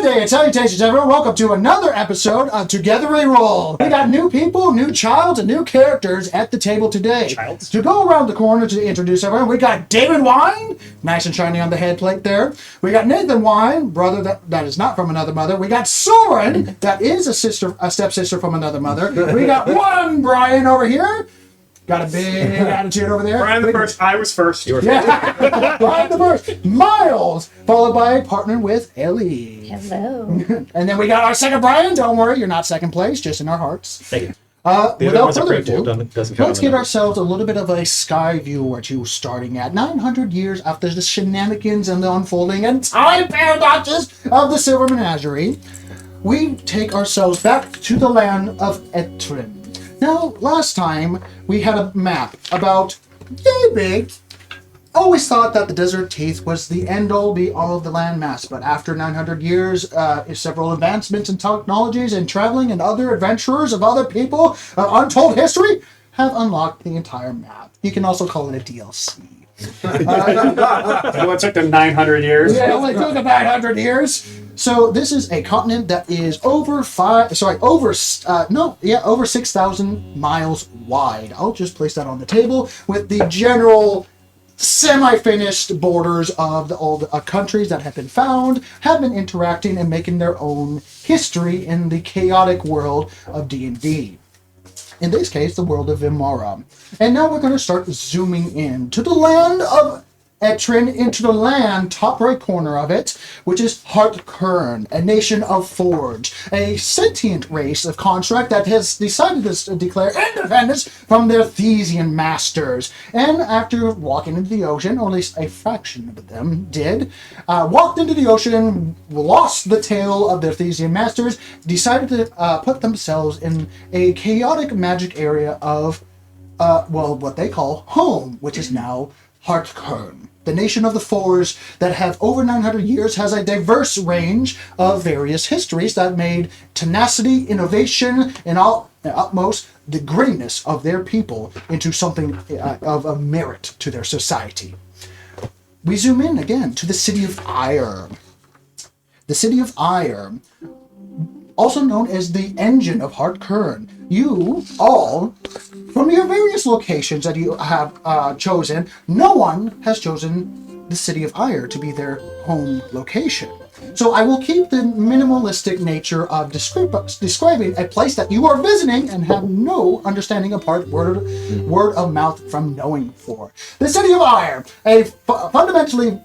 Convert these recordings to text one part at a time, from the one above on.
Good day and salutations, everyone. Welcome to another episode of Togetherwerole. We got new people, new childs, and new characters at the table today. Childs? To go around the corner to introduce everyone, we got David Wine, nice and shiny on the head plate there. We got Nathan Wine, brother that is not from another mother. We got Soren, that is a stepsister from another mother. We got one Brian over here. Got a big attitude over there. Brian the first. I was first. You were first. Yeah. Brian the first. Miles, followed by partner with Ellie. Hello. And then we got our second Brian. Don't worry, you're not second place, just in our hearts. Thank you. Without further ado, let's give ourselves a little bit of a sky view or two starting at 900 years after the shenanigans and the unfolding and time paradoxes of the Silver Menagerie. We take ourselves back to the land of Etrin. Now, last time we had a map about yay big. Always thought that the Desert Teeth was the end-all be-all of the landmass, but after 900 years, several advancements in technologies and traveling and other adventurers of other people, untold history, have unlocked the entire map. You can also call it a DLC. It took them 900 years. Yeah, it only took them 900 years. So this is a continent that is over 6,000 miles wide. I'll just place that on the table with the general semi-finished borders of all the countries that have been found, have been interacting and making their own history in the chaotic world of D&D. In this case, the world of Vimara. And now we're going to start zooming in to the land of Etrin, into the land, top right corner of it, which is Heart Kern, a nation of Forge, a sentient race of construct that has decided to declare independence from their Thesian masters. And after walking into the ocean, or at least a fraction of them did, walked into the ocean, lost the tail of their Thesian masters, decided to put themselves in a chaotic magic area of, what they call home, which is now Heart Kern. The nation of the Forge that have over 900 years has a diverse range of various histories that made tenacity, innovation, and utmost the grittiness of their people into something of a merit to their society. We zoom in again to the city of Ire. The city of Ire, also known as the engine of Heart Kern. You all, from your various locations that you have chosen, no one has chosen the city of Ire to be their home location. So I will keep the minimalistic nature of describing a place that you are visiting and have no understanding apart word of mouth from knowing for. The city of Ire, a fundamentally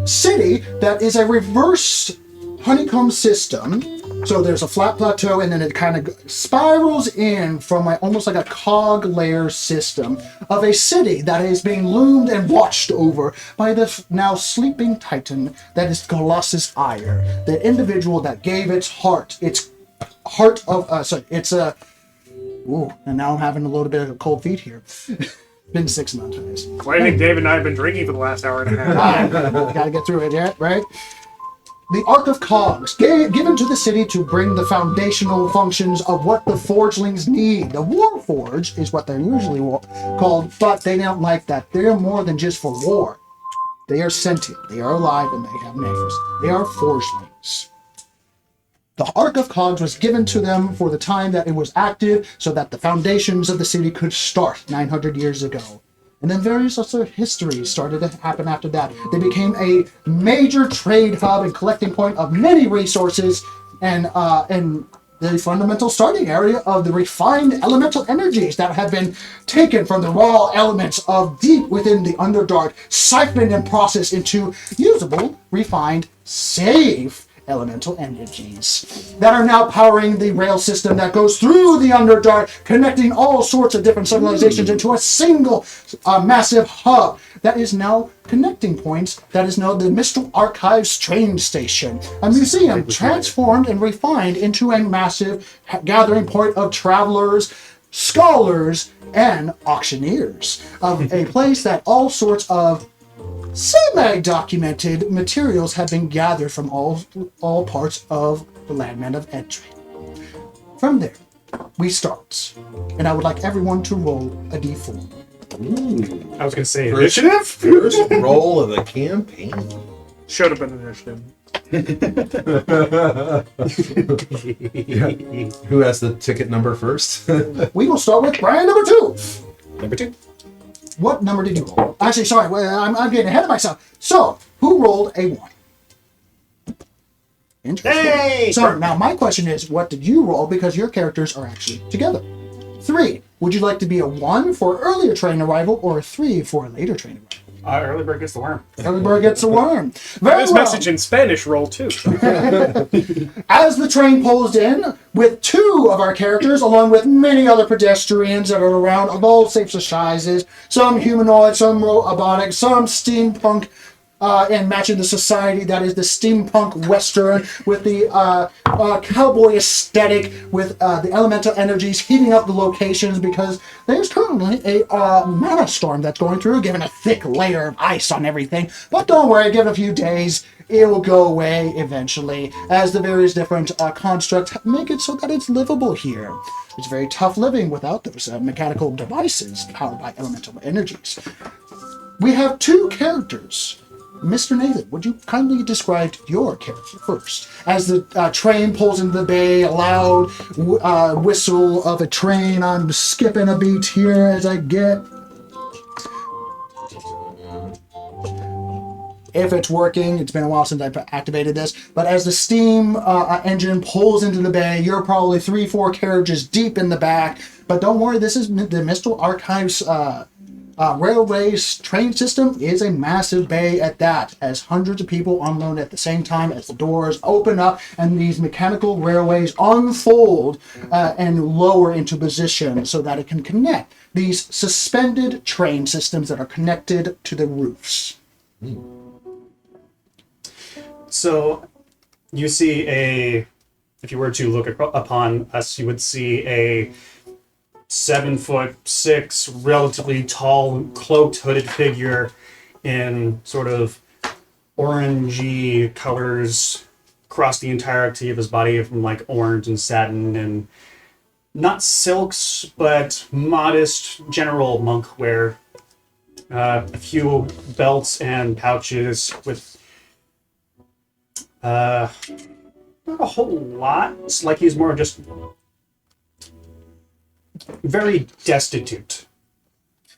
city that is a reverse honeycomb system. So there's a flat plateau and then it kind of spirals in from almost like a cog layer system of a city that is being loomed and watched over by the now sleeping titan that is Colossus Ire, the individual that gave and now I'm having a little bit of cold feet here. Been 6 months. Well, I think David and I have been drinking for the last hour and a half. Gotta get through it, yeah, right? The Ark of Cogs, given to the city to bring the foundational functions of what the Forgelings need. The Warforged is what they're usually called, but they don't like that. They're more than just for war. They are sentient, they are alive, and they have names. They are Forgelings. The Ark of Cogs was given to them for the time that it was active, so that the foundations of the city could start 900 years ago. And then various other histories started to happen after that. They became a major trade hub and collecting point of many resources and the fundamental starting area of the refined elemental energies that have been taken from the raw elements of deep within the Underdark, siphoned and processed into usable, refined, safe elemental energies that are now powering the rail system that goes through the Underdark, connecting all sorts of different civilizations into a single massive hub that is now connecting points, that is now the Mistral Archives train station, a museum transformed and refined into a massive gathering point of travelers, scholars, and auctioneers, of a place that all sorts of semi-documented materials have been gathered from all parts of the landman of Etrin. From there, we start, and I would like everyone to roll a d4. Ooh. I was going to say initiative? First roll of the campaign. Should have been initiative. Who has the ticket number first? We will start with Brian number 2. Number 2. What number did you roll? Actually, sorry, I'm getting ahead of myself. So, who rolled a 1? Interesting. Hey! So, now my question is, what did you roll? Because your characters are actually together. 3. Would you like to be a 1 for earlier train arrival or a 3 for a later train arrival? Early bird gets the worm. Early bird gets a worm. Very This well. message in Spanish roll too. As the train pulls in, with 2 of our characters, along with many other pedestrians that are around of all shapes and sizes, some humanoid, some robotic, some steampunk, and matching the society that is the steampunk western with the cowboy aesthetic with the elemental energies heating up the locations because there's currently a mana storm that's going through, giving a thick layer of ice on everything. But don't worry, give it a few days, it will go away eventually as the various different constructs make it so that it's livable here. It's very tough living without those mechanical devices powered by elemental energies. We have 2 characters. Mr. Nathan, would you kindly describe your character first? As the train pulls into the bay, a loud whistle of a train. I'm skipping a beat here as I get... If it's working, it's been a while since I've activated this, but as the steam engine pulls into the bay, you're probably 3-4 carriages deep in the back. But don't worry, this is the Mystical Archives railways train system is a massive bay at that, as hundreds of people unload at the same time as the doors open up and these mechanical railways unfold and lower into position so that it can connect these suspended train systems that are connected to the roofs. So, you see if you were to look upon us, you would see a 7'6", relatively tall, cloaked, hooded figure in sort of orangey colors across the entirety of his body, from like orange and satin and not silks, but modest general monk wear. A few belts and pouches with not a whole lot. It's like he's more just very destitute.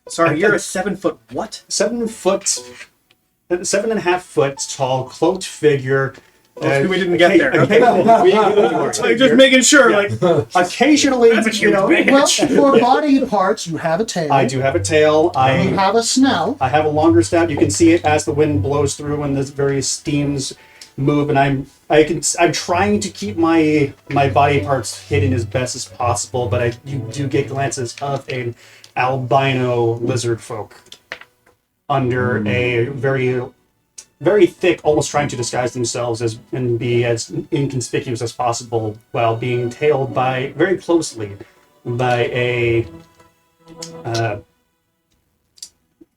Sorry, you're a 7 foot what? 7.5 foot tall, cloaked figure. We didn't get there. Okay. Like, just making sure, like, occasionally, That's a huge bitch. Well, for body parts, you have a tail. I do have a tail. You have a snout. I have a longer snout. You can see it as the wind blows through and the various steams move, and I'm trying to keep my body parts hidden as best as possible, but you do get glances of an albino lizard folk under a very, very thick, almost trying to disguise themselves and be as inconspicuous as possible while being tailed very closely by a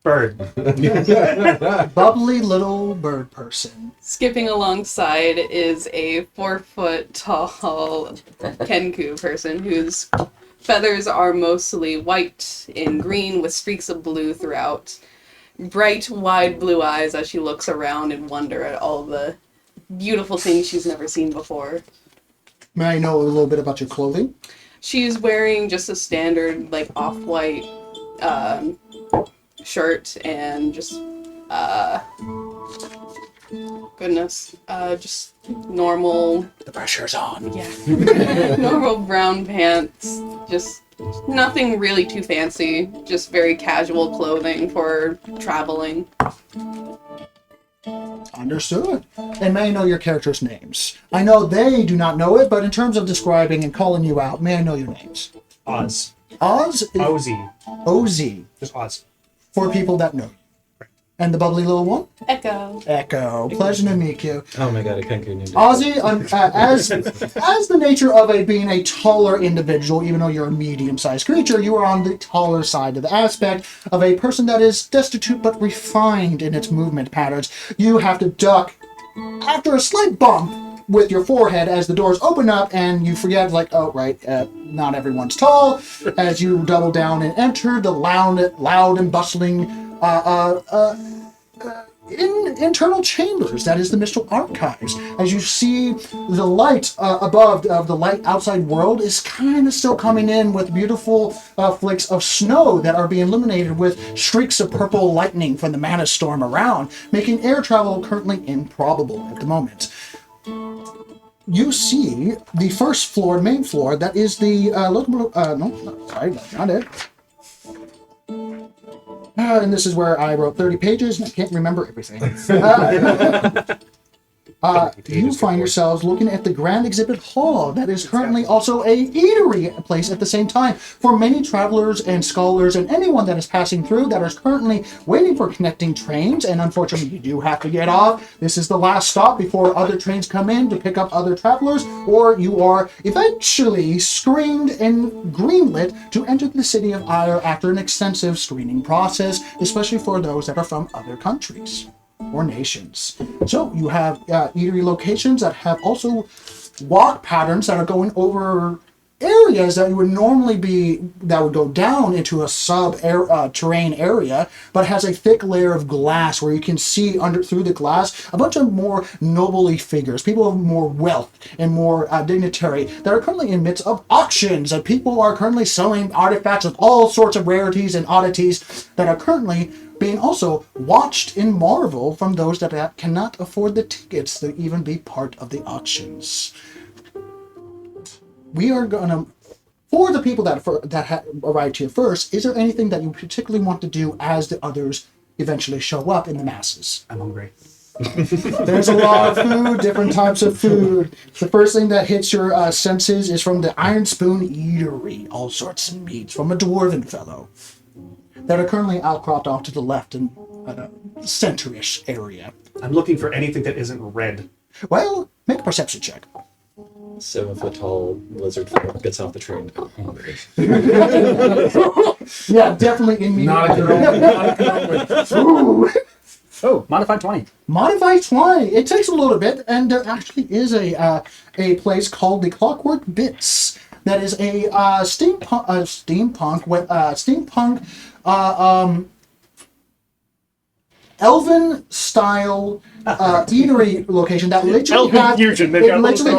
bird. Bubbly little bird person. Skipping alongside is a 4 foot tall Kenku person whose feathers are mostly white and green with streaks of blue throughout. Bright, wide blue eyes as she looks around in wonder at all the beautiful things she's never seen before. May I know a little bit about your clothing? She's wearing just a standard, like, off-white shirt and just, just normal... The pressure's on. Yeah. Normal brown pants, just nothing really too fancy, just very casual clothing for traveling. Understood. And may I know your characters' names? I know they do not know it, but in terms of describing and calling you out, may I know your names? Oz. Oz? Ozzy. Ozzy. Just Oz. For people that know you. And the bubbly little one? Echo. Echo. Pleasure to meet you. Oh my god, I can't get Ozzy, as the nature of being a taller individual, even though you're a medium-sized creature, you are on the taller side of the aspect of a person that is destitute but refined in its movement patterns. You have to duck after a slight bump with your forehead as the doors open up and you forget, like, oh, right, not everyone's tall. As you double down and enter the loud and bustling in internal chambers, that is the Mystical Archives. As you see, the light above of the light outside world is kind of still coming in with beautiful flakes of snow that are being illuminated with streaks of purple lightning from the mana storm around, making air travel currently improbable at the moment. You see the first floor, main floor, that is the not it. And this is where I wrote 30 pages and I can't remember everything. You find yourselves looking at the Grand Exhibit Hall that is currently also a eatery place at the same time for many travelers and scholars and anyone that is passing through that is currently waiting for connecting trains. And unfortunately, you do have to get off. This is the last stop before other trains come in to pick up other travelers, or you are eventually screened and greenlit to enter the city of Ire after an extensive screening process, especially for those that are from other countries or nations. So you have eatery locations that have also walk patterns that are going over areas that you would normally be, that would go down into a terrain area, but has a thick layer of glass where you can see through the glass a bunch of more nobly figures, people of more wealth and more dignitary that are currently in midst of auctions, and people are currently selling artifacts with all sorts of rarities and oddities that are currently being also watched in marvel from those that cannot afford the tickets to even be part of the auctions. We are gonna, for the people that arrived here first, is there anything that you particularly want to do as the others eventually show up in the masses? I'm hungry. There's a lot of food, different types of food. The first thing that hits your senses is from the Iron Spoon Eatery, all sorts of meats from a dwarven fellow that are currently outcropped off to the left in center-ish area. I'm looking for anything that isn't red. Well, make a perception check. 7 foot tall lizard folk gets off the train. Yeah, definitely in me. Not a Ooh. Oh, modified 20. Modified 20. It takes a little bit, and there actually is a place called the Clockwork Bits that is a steampunk elven style eatery location that literally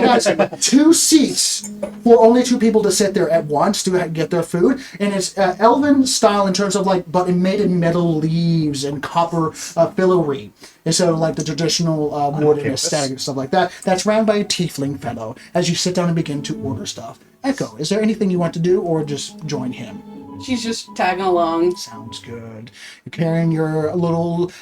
has 2 seats for only 2 people to sit there at once to get their food, and it's elven style in terms of but made in metal leaves and copper filigree instead of the traditional wooden aesthetic and stuff like that. That's ran by a tiefling fellow as you sit down and begin to order stuff. Echo, is there anything you want to do or just join him? She's just tagging along. Sounds good. You're carrying your little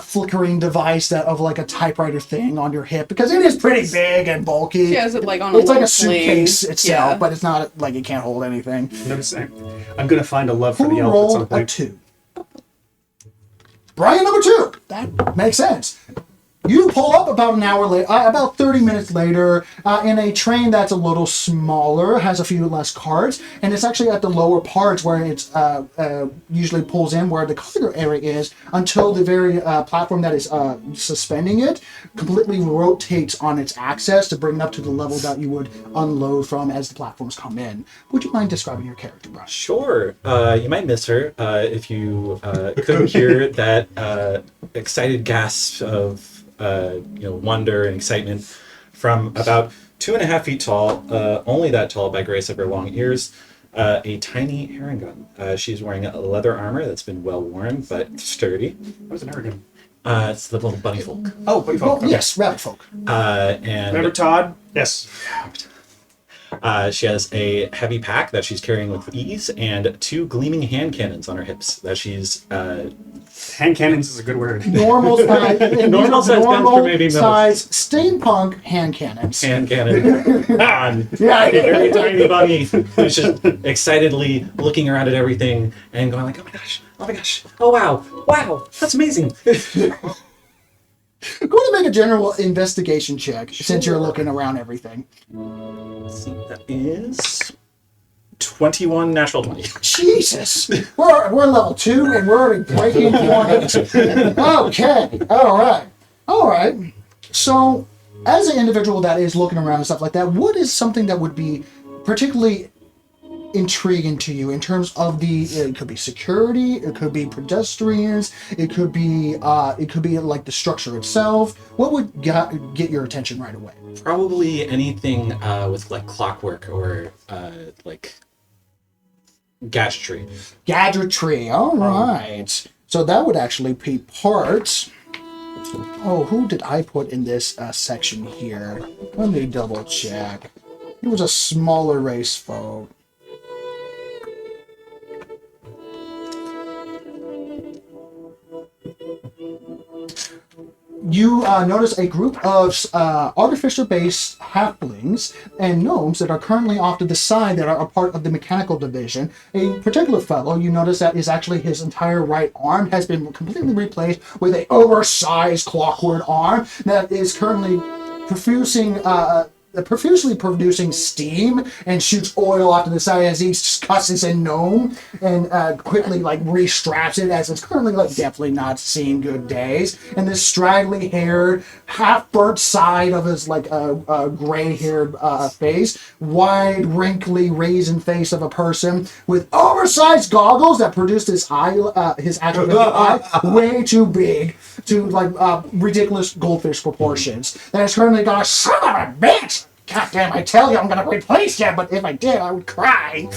flickering device of a typewriter thing on your hip because it is pretty big and bulky. She has it on a It's like a sling. suitcase itself, Yeah. but it's not it can't hold anything. I'm going to find a love for the elf at Roll some a point. 2. Brian number 2. That makes sense. You pull up about an hour later, about 30 minutes later, in a train that's a little smaller, has a few less carts, and it's actually at the lower parts where it's usually pulls in where the cargo area is until the very platform that is suspending it completely rotates on its axis to bring it up to the level that you would unload from as the platforms come in. Would you mind describing your character, Brush? Sure. You might miss her if you couldn't hear that excited gasp of wonder and excitement from about 2.5 feet tall, only that tall by grace of her long ears, a tiny herringun. She's wearing a leather armor that's been well worn but sturdy. What's an herringun? It's the little bunny folk. Oh, bunny folk. Well, yes, rabbit folk. And Remember Todd? Yes. she has a heavy pack that she's carrying with ease and 2 gleaming hand cannons on her hips that she's Hand cannons is a good word. Normal size, Normal size guns for maybe most. size steampunk hand cannons. hand cannon on Yeah, a very tiny bunny who's just excitedly looking around at everything and going like, oh my gosh, oh wow, that's amazing. Go to make a general investigation check since you're looking around everything. Let's see, that is 21 natural 20. Jesus, we're level 2 and we're already breaking 20. Okay, all right. So, as an individual that is looking around and stuff like that, what is something that would be particularly intriguing to you in terms of it could be security, it could be pedestrians, it could be like the structure itself. What would get your attention right away? Probably anything with like clockwork or like gadgetry. Gadgetry, all right. So that would actually be part. Oh, who did I put in this section here? Let me double check. It was a smaller race folk. You notice a group of artificer-based halflings and gnomes that are currently off to the side that are a part of the mechanical division. A particular fellow, you notice that is actually his entire right arm has been completely replaced with an oversized clockwork arm that is currently profusely producing steam and shoots oil off to the side as he cusses a gnome and quickly like restraps it as it's currently like definitely not seeing good days. And this straggly haired, half burnt side of his like gray haired face, wide, wrinkly, raisin face of a person with oversized goggles that produced his eye, his actual eye way too big to like ridiculous goldfish proportions. That is currently got a son of a bitch. God damn, I tell you, I'm gonna replace you, but if I did, I would cry.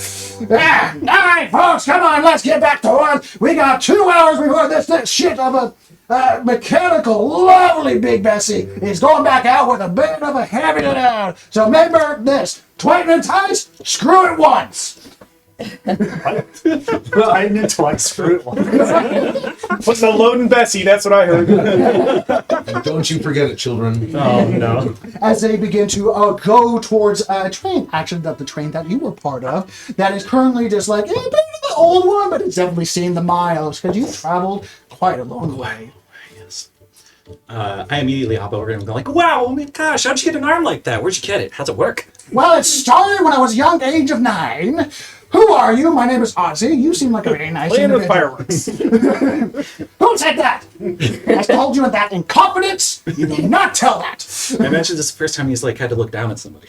All right, folks, come on, let's get back to work. We got 2 hours before this shit of a mechanical, lovely Big Bessie is going back out with a bit of a heavy down. So remember this, Twice and ties, screw it once. I knew twice, screw it once. Putting a load in Bessie, that's what I heard. Don't you forget it, children. Oh, no. As they begin to go towards a train, actually the train that you were part of, that is currently just like, a bit of the old one, but it's definitely seen the miles, because you've traveled quite a long way. Yes. I immediately hop over and go like, wow, oh my gosh, how'd you get an arm like that? Where'd you get it? How's it work? Well, it started when I was a young age of 9. Who are you? My name is Ozzy. You seem like a very nice Land of individual. fireworks. Who said that? I told you that in confidence. You do not tell that. I mentioned this the first time he's like had to look down at somebody.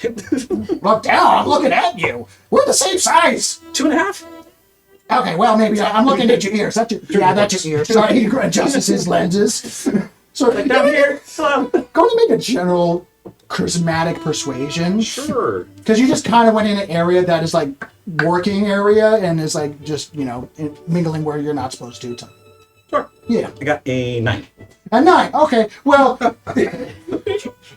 Look down. I'm looking at you. We're the same size. 2.5? Okay, well, maybe I'm looking at your ears. That's your ears. Sorry, he adjusts his lenses. So, Like down here? Hello. Going to make a general charismatic persuasion. Sure. Because you just kind of went in an area that is like working area and is like just, mingling where you're not supposed to. Sure. Yeah. I got a 9. A 9. Okay. Well,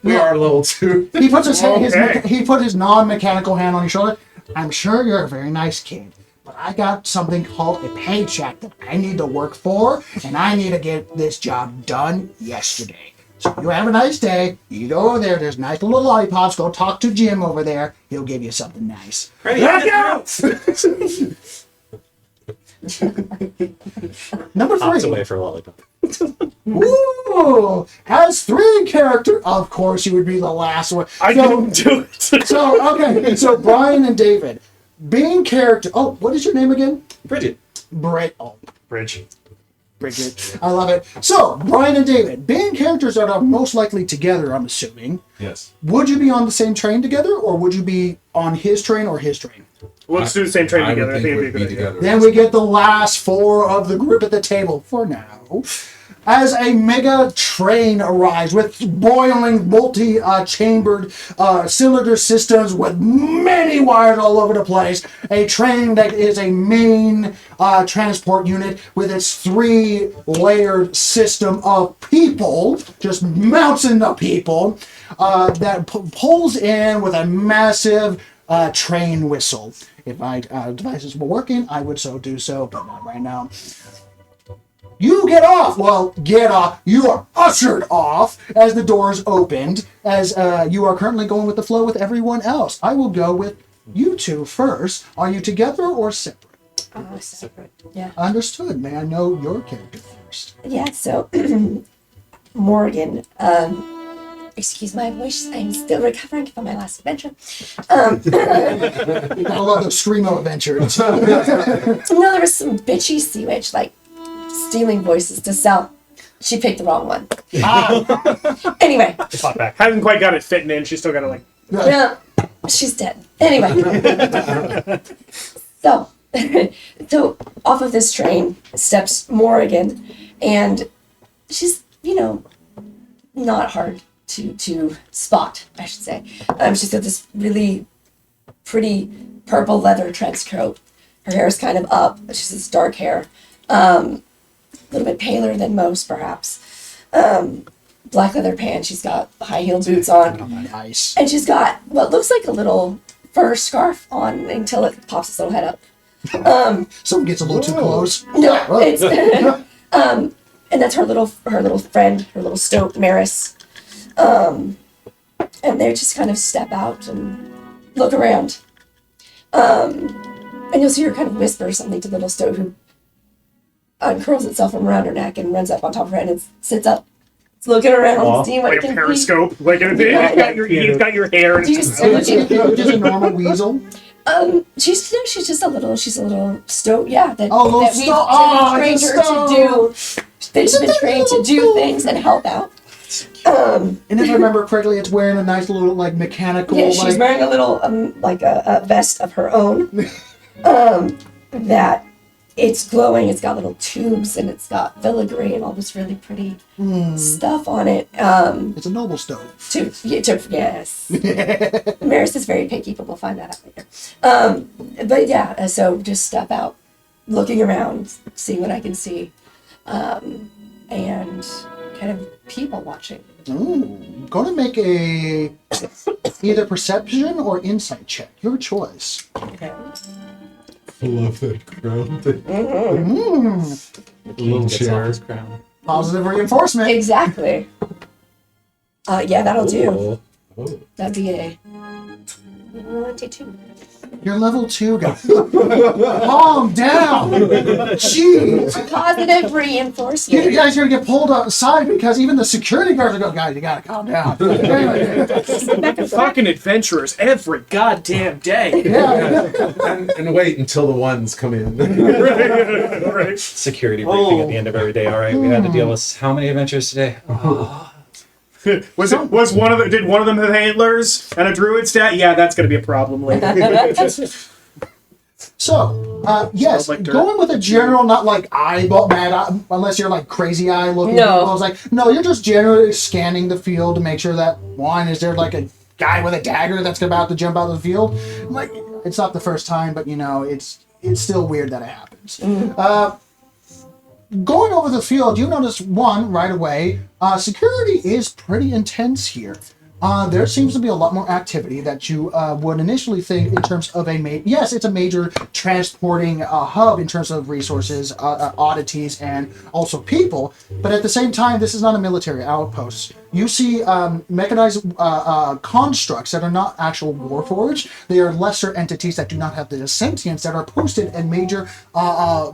We are level 2. he puts his Okay. he put his non-mechanical hand on your shoulder. I'm sure you're a very nice kid, but I got something called a paycheck that I need to work for, and I need to get this job done yesterday. So you have a nice day. You go over there. There's nice little lollipops. Go talk to Jim over there. He'll give you something nice. Ready? Let's go! Number Hops 3. away for a lollipop. Ooh, has 3 characters. Of course, you would be the last one. I didn't do it. So Brian and David, being character. Oh, what is your name again? Bridget. Bridget. I love it. So, Brian and David, being characters that are most likely together, I'm assuming, Yes. would you be on the same train together, or would you be on his train or his train? Let's do the same train I together. would I think think it'd be a we'd good be idea. together. Then we get the last 4 of the group at the table for now. As a mega train arrives with boiling multi-chambered cylinder systems with many wires all over the place, a train that is a main transport unit with its 3-layered system of people, just mountains of people, that pulls in with a massive train whistle. If my devices were working, I would so do so, but not right now. You get off. Well, get off. You are ushered off as the doors opened, as you are currently going with the flow with everyone else. I will go with you 2 first. Are you together or separate? Separate. Yeah. Understood. May I know your character first? Yeah, so Morgan, excuse my voice, I'm still recovering from my last adventure. I love those Screamo adventures. No, there was some bitchy sea witch, like, stealing voices to sell. She picked the wrong one. Anyway. Pop back. Hasn't quite got it fitting in. She's still got to like. Yeah, she's dead. Anyway. So, so off of this train steps Morrigan, and she's, not hard to spot, I should say. She's got this really pretty purple leather trench coat. Her hair is kind of up. She's this dark hair, a little bit paler than most, perhaps. Black leather pants. She's got high heel boots on, Nice. and she's got what looks like a little fur scarf on until it pops its little head up. Someone gets a little too close. No, Oh. it's and that's her little friend, her little stoat Maris. And they just kind of step out and look around. And you'll see her kind of whisper something to little stoat, who uncurls itself from around her neck and runs up on top of her head and sits up. It's looking around, seeing what Like it a can periscope. Like Yeah, he's got your hair. And Do you see what you- Just a normal weasel. She's just a little stoat, yeah. That, Oh, little that we've stoat. Oh, trained it's a her to stoat. do. They've been trained to do things and help out. And if I remember correctly, it's wearing a nice little like mechanical. Yeah, she's like, wearing a little like a vest of her own. That it's glowing. It's got little tubes and it's got filigree and all this really pretty stuff on it. It's a noble stove. Yes. Maris is very picky, but we'll find that out later. But yeah, so just step out, looking around, see what I can see, and kind of people watching. Ooh, gonna make a either perception or insight check. Your choice. Okay. I love that crown thing. Mm, Little Gets off chair. his crown. positive reinforcement. Exactly. Yeah, that'll do. Oh. That'd be a 22. You're level 2, guys. Calm down. Jeez. Positive reinforcement. You guys are gonna get pulled aside because even the security guards are going, guys, you gotta calm down. Fucking adventurers every goddamn day. Yeah. And wait until the ones come in. Right. Security briefing at the end of every day. All right, we had to deal with how many adventures today? Did one of them have antlers and a druid stat? Yeah, that's gonna be a problem later. So, yes, Smells like dirt. going with a general, not like eyeball mad, unless you're like crazy eye looking. No. I was like, no, you're just generally scanning the field to make sure that one, is there like a guy with a dagger that's about to jump out of the field? I'm like, it's not the first time, but it's still weird that it happens. Going over the field, you notice one right away. Security is pretty intense here. There seems to be a lot more activity that you would initially think in terms of yes, it's a major transporting hub in terms of resources, oddities, and also people. But at the same time, this is not a military outpost. You see mechanized constructs that are not actual warforged. They are lesser entities that do not have the sentience that are posted at major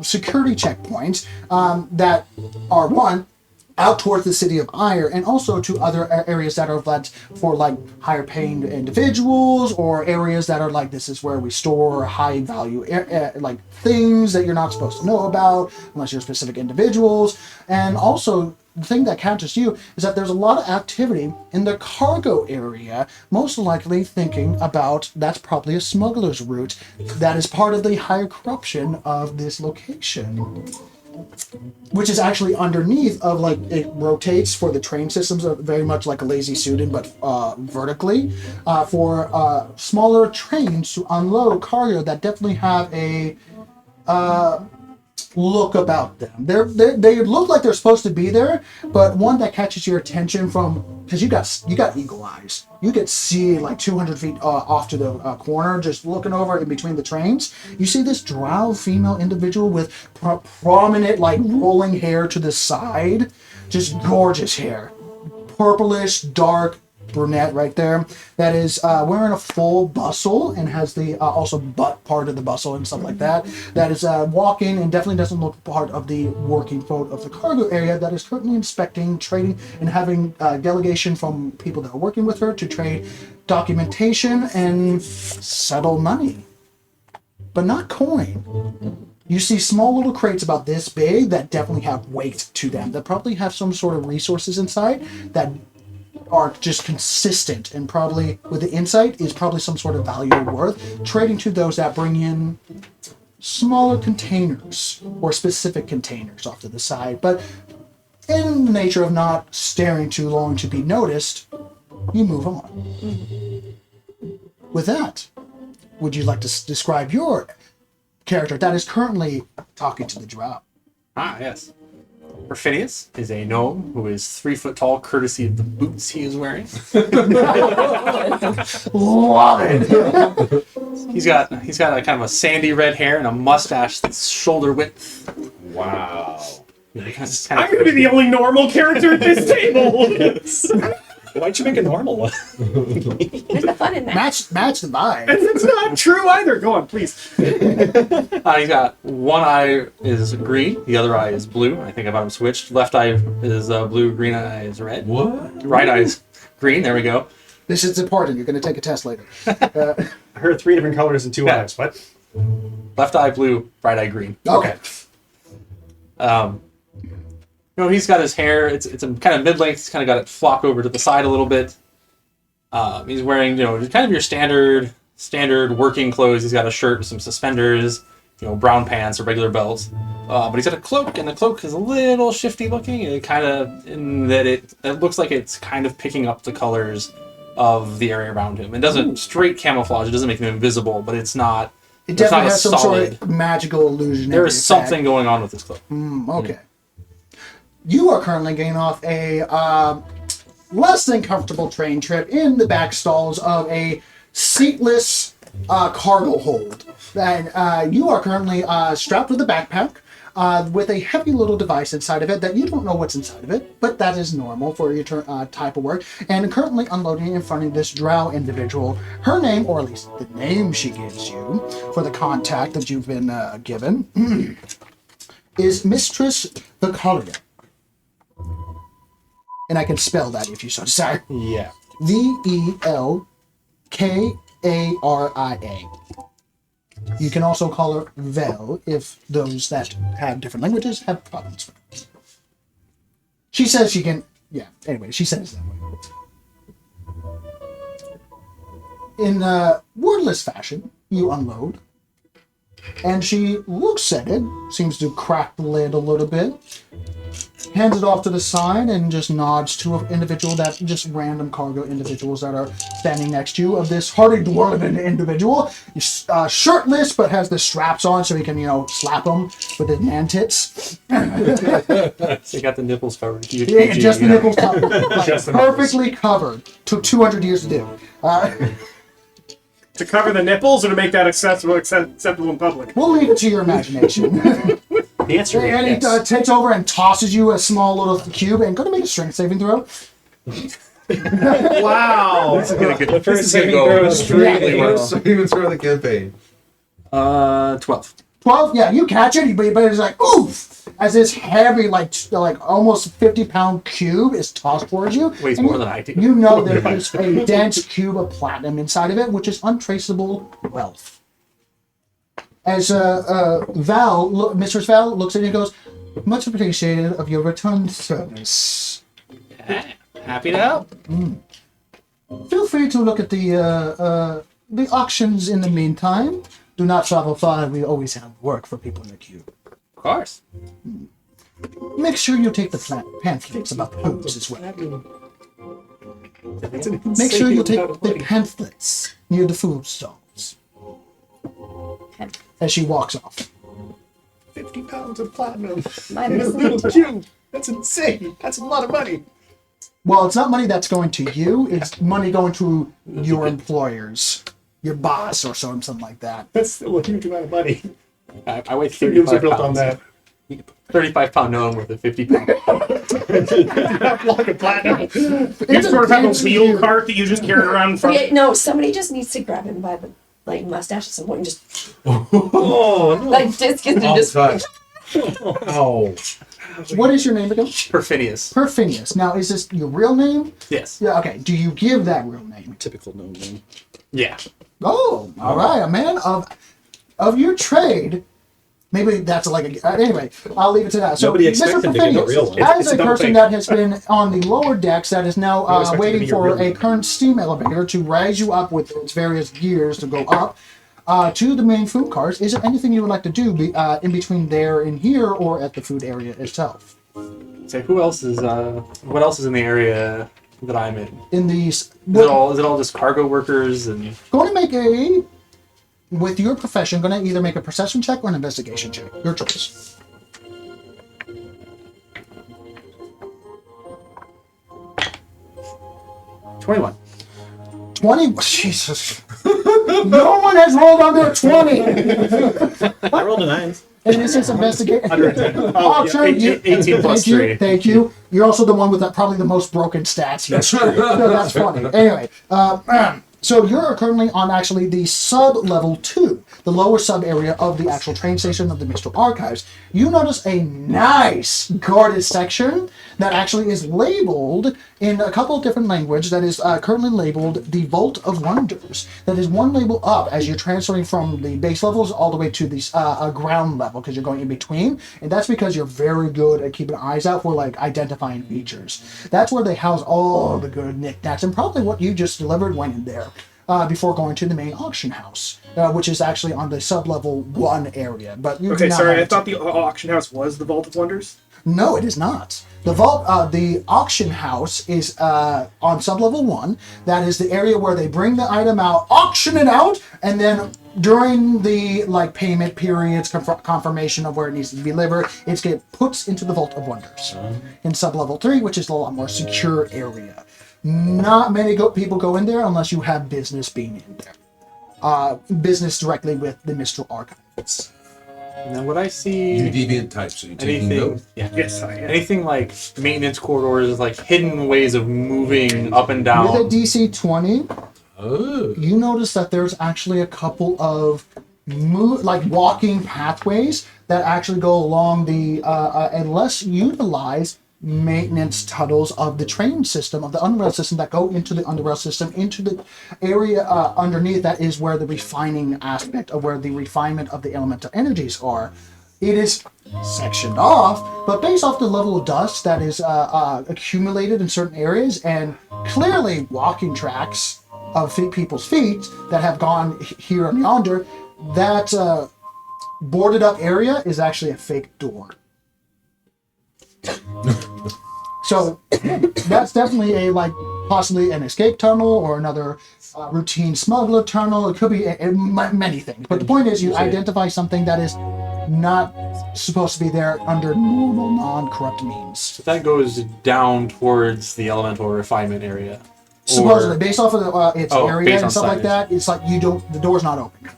security checkpoints that are one, out towards the city of Ire, and also to other areas that are led for like higher paying individuals, or areas that are like, this is where we store high value like things that you're not supposed to know about unless you're specific individuals. And also the thing that catches you is that there's a lot of activity in the cargo area, most likely thinking about that's probably a smuggler's route that is part of the higher corruption of this location, which is actually underneath of like, it rotates for the train systems, very much like a lazy Sudan, but vertically, for smaller trains to unload cargo that definitely have a look about them. They look like they're supposed to be there, but one that catches your attention from, because you got eagle eyes. You could see like 200 feet off to the corner, just looking over in between the trains. You see this drow female individual with prominent like rolling hair to the side, just gorgeous hair, purplish dark brunette right there, that is wearing a full bustle and has the also butt part of the bustle and stuff like that, that is walking and definitely doesn't look part of the working float of the cargo area, that is currently inspecting, trading, and having delegation from people that are working with her to trade documentation and settle money, but not coin. You see small little crates about this big that definitely have weight to them, that probably have some sort of resources inside that are just consistent, and probably with the insight is probably some sort of value or worth, trading to those that bring in smaller containers or specific containers off to the side. But in the nature of not staring too long to be noticed, you move on. With that, would you like to describe your character that is currently talking to the drow? Ah, yes. Perfidius is a gnome who is 3 foot tall, courtesy of the boots he is wearing. Love it! He's got a kind of a sandy red hair and a mustache that's shoulder width. Wow. I'm gonna be the only normal character at this table. Why'd you make a normal one? There's the fun in that. Match the vibe. It's not true either. Go on, please. He's got one eye is green, the other eye is blue. I think I've got him switched. Left eye is blue, green eye is red. What? Right eye is green. There we go. This is important. You're going to take a test later. I heard 3 different colors and 2 Yeah. eyes. What? Left eye blue, right eye green. Okay. He's got his hair. It's a kind of mid-length. He's kind of got it flopped over to the side a little bit. He's wearing, just kind of your standard working clothes. He's got a shirt, some suspenders, brown pants, a regular belt. But he's got a cloak, and the cloak is a little shifty looking. It kind of, in that it looks like it's kind of picking up the colors of the area around him. It doesn't straight camouflage. It doesn't make him invisible, but it's not. It definitely not has a some solid. sort of magical illusion. There is something going on with this cloak. Okay. You are currently getting off a less than comfortable train trip in the back stalls of a seatless cargo hold. And you are currently strapped with a backpack with a heavy little device inside of it that you don't know what's inside of it, but that is normal for your type of work. And currently unloading in front of this drow individual. Her name, or at least the name she gives you for the contact that you've been given, is Mistress Vicaria. And I can spell that if you so desire. Yeah. Velkaria. You can also call her Vel if those that have different languages have problems with it. She says she can. Yeah, anyway, she says that way. In wordless fashion, you unload. And she looks at it, seems to crack the lid a little bit, hands it off to the side, and just nods to an individual that just random cargo individuals that are standing next to you. Of this hardy dwarven individual, he's shirtless but has the straps on so he can, slap them with his man tits. So you got the nipples covered. Yeah, just the nipples covered, Just the perfectly covered. Took 200 years to do. To cover the nipples or to make that acceptable in public? We'll leave it to your imagination. The answer And is he yes. takes over and tosses you a small little cube and go to make a strength saving throw. Wow. The first gonna saving go throw is extremely really well. So even through the campaign. 12. 12, yeah, you catch it, but it's like, oof! As this heavy, like almost 50-pound cube is tossed towards you. Weighs and more than I do. You know there is a dense cube of platinum inside of it, which is untraceable wealth. As Mistress Val looks at you and goes, much appreciated of your return service. Happy to help. Feel free to look at the auctions in the meantime. Do not travel far. We always have work for people in the queue. Of course. Make sure you take the pamphlets about the boots as well. Make sure you take the pamphlets near the food stalls. As she walks off. 50 pounds of platinum My in a little cube. That's insane. That's a lot of money. Well, it's not money that's going to you. It's money going to your employers. Your boss or something like that. That's still a huge amount of money. I weigh Kingdoms 35 are built pounds. on that. 35-pound gnome with a 50-pound. Block of platinum. You sort of have a wheel cart that you just carry around in front. Okay, no, somebody just needs to grab him by the mustache at some point and just Oh, no. just touch. Oh. What is your name again? Perfinius. Perfinius. Now, is this your real name? Yes. Yeah, okay. Do you give that real name? typical gnome name. Yeah. Oh, all right. A man of your trade Maybe that's like a... Anyway, I'll leave it to that. So, Nobody expects him to get a real one. As It's a a double person fake. that has been on the lower decks that is now expect it to waiting be a for real a one. current steam elevator to raise you up with its various gears to go up to the main food cars, is there anything you would like to do in between there and here or at the food area itself? So who else is? What else is in the area that I'm in? In these... Is it all just cargo workers and? Going to make a... With your profession, going to either make a perception check or an investigation check. Your choice. $21. 20? Jesus. No one has rolled under 20. I rolled a 9. And this is investigation. Oh, yeah, sure, 18 plus thank you, 3. Thank you. You're also the one with probably the most broken stats here. So that's funny. Anyway, so you're currently on actually the sub-level 2, the lower sub-area of the actual train station of the Mr. Archives. You notice a nice guarded section that actually is labeled in a couple of different languages that is currently labeled the Vault of Wonders. That is one label up as you're transferring from the base levels all the way to the ground level because you're going in between. And that's because you're very good at keeping eyes out for like identifying features. That's where they house all the good knickknacks and probably what you just delivered went in there. Before going to the main auction house, which is actually on the sub-level 1 area. But you do Okay, not sorry, have I it. thought the auction house was the Vault of Wonders. No, it is not. The auction house is on sub-level 1. That is the area where they bring the item out, auction it out, and then during the like payment periods, confirmation of where it needs to be delivered, it gets puts into the Vault of Wonders in sub-level 3, which is a lot more secure area. Not many people go in there unless you have business being in there. Business directly with the Mr. Archives. And then would I see You deviant type, so you taking anything? note. Yeah. Yes, I am. Anything like maintenance corridors, like hidden ways of moving up and down? With a DC 20, Oh. you notice that there's actually a couple of walking pathways that actually go along the less utilized maintenance tunnels of the train system, of the underrail system that go into the underrail system, into the area underneath that is where the refining aspect of where the refinement of the elemental energies are. It is sectioned off, but based off the level of dust that is accumulated in certain areas and clearly walking tracks of people's feet that have gone here and yonder, that boarded up area is actually a fake door. So that's definitely possibly an escape tunnel or another routine smuggler tunnel. It could be many things. But the point is you identify something that is not supposed to be there under normal, non-corrupt means. So that goes down towards the elemental refinement area. Supposedly, based off of its Oh, area based and on stuff like signage. that, it's like the door's not open.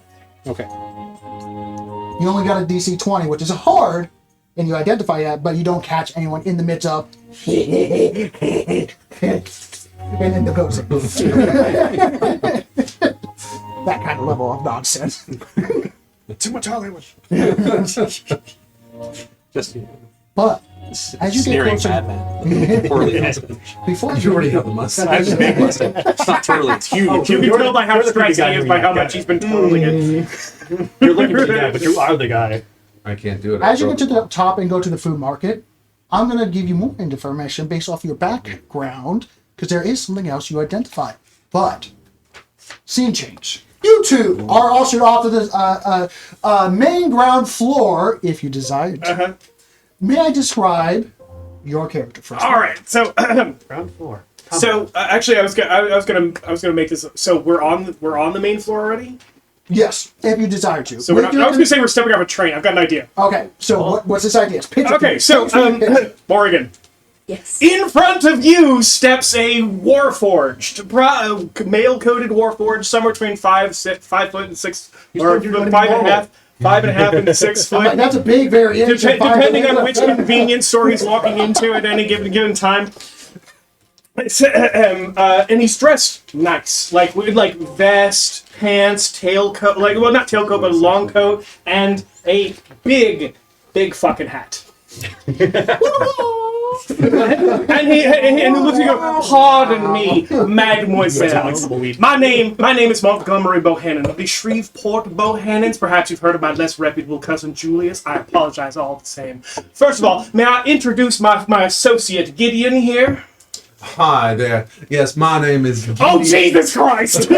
Okay. You only got a DC 20, which is hard, and you identify that, but you don't catch anyone in the midst of and then the goes that kind of level of nonsense. Too much Hollywood. Just But as you get sneering closer, madman. Poorly husband. before You already have the mustache. I have a big mustache. It's not twirly, it's huge. You can tell by how you're the creepy stressed guy he is who by we how got. much he's been twirling it. You're looking for the guy, but you are the guy. I can't do it. as you get to the top and go to the food market, I'm going to give you more information based off your background because there is something else you identify. But scene change. You two are ushered off to the main ground floor, if you desire to. May I describe your character first? All right, so Ground floor. actually, I was gonna make this. So we're on the main floor already. Yes, if you desire to. So I was gonna say we're stepping off a train. I've got an idea. Okay, so what's this idea? Pitch it to Okay, me. so Morgan, Yes. in front of you steps a warforged, male-coated warforged, somewhere between 5 foot and 6, or 5.5 and 6 foot. That's a big variation. Depending on which convenience store he's walking into at any given time. And he's dressed nice, like with vest, pants, tailcoat, not tailcoat, but a long coat, and a big fucking hat. And he looks at you, pardon me, mademoiselle. My name is Montgomery Bohannon of the Shreveport Bohannons. Perhaps you've heard of my less reputable cousin Julius. I apologize all the same. First of all, may I introduce my associate Gideon here? Hi there. Yes, my name is Gideon. Oh, Jesus Christ! You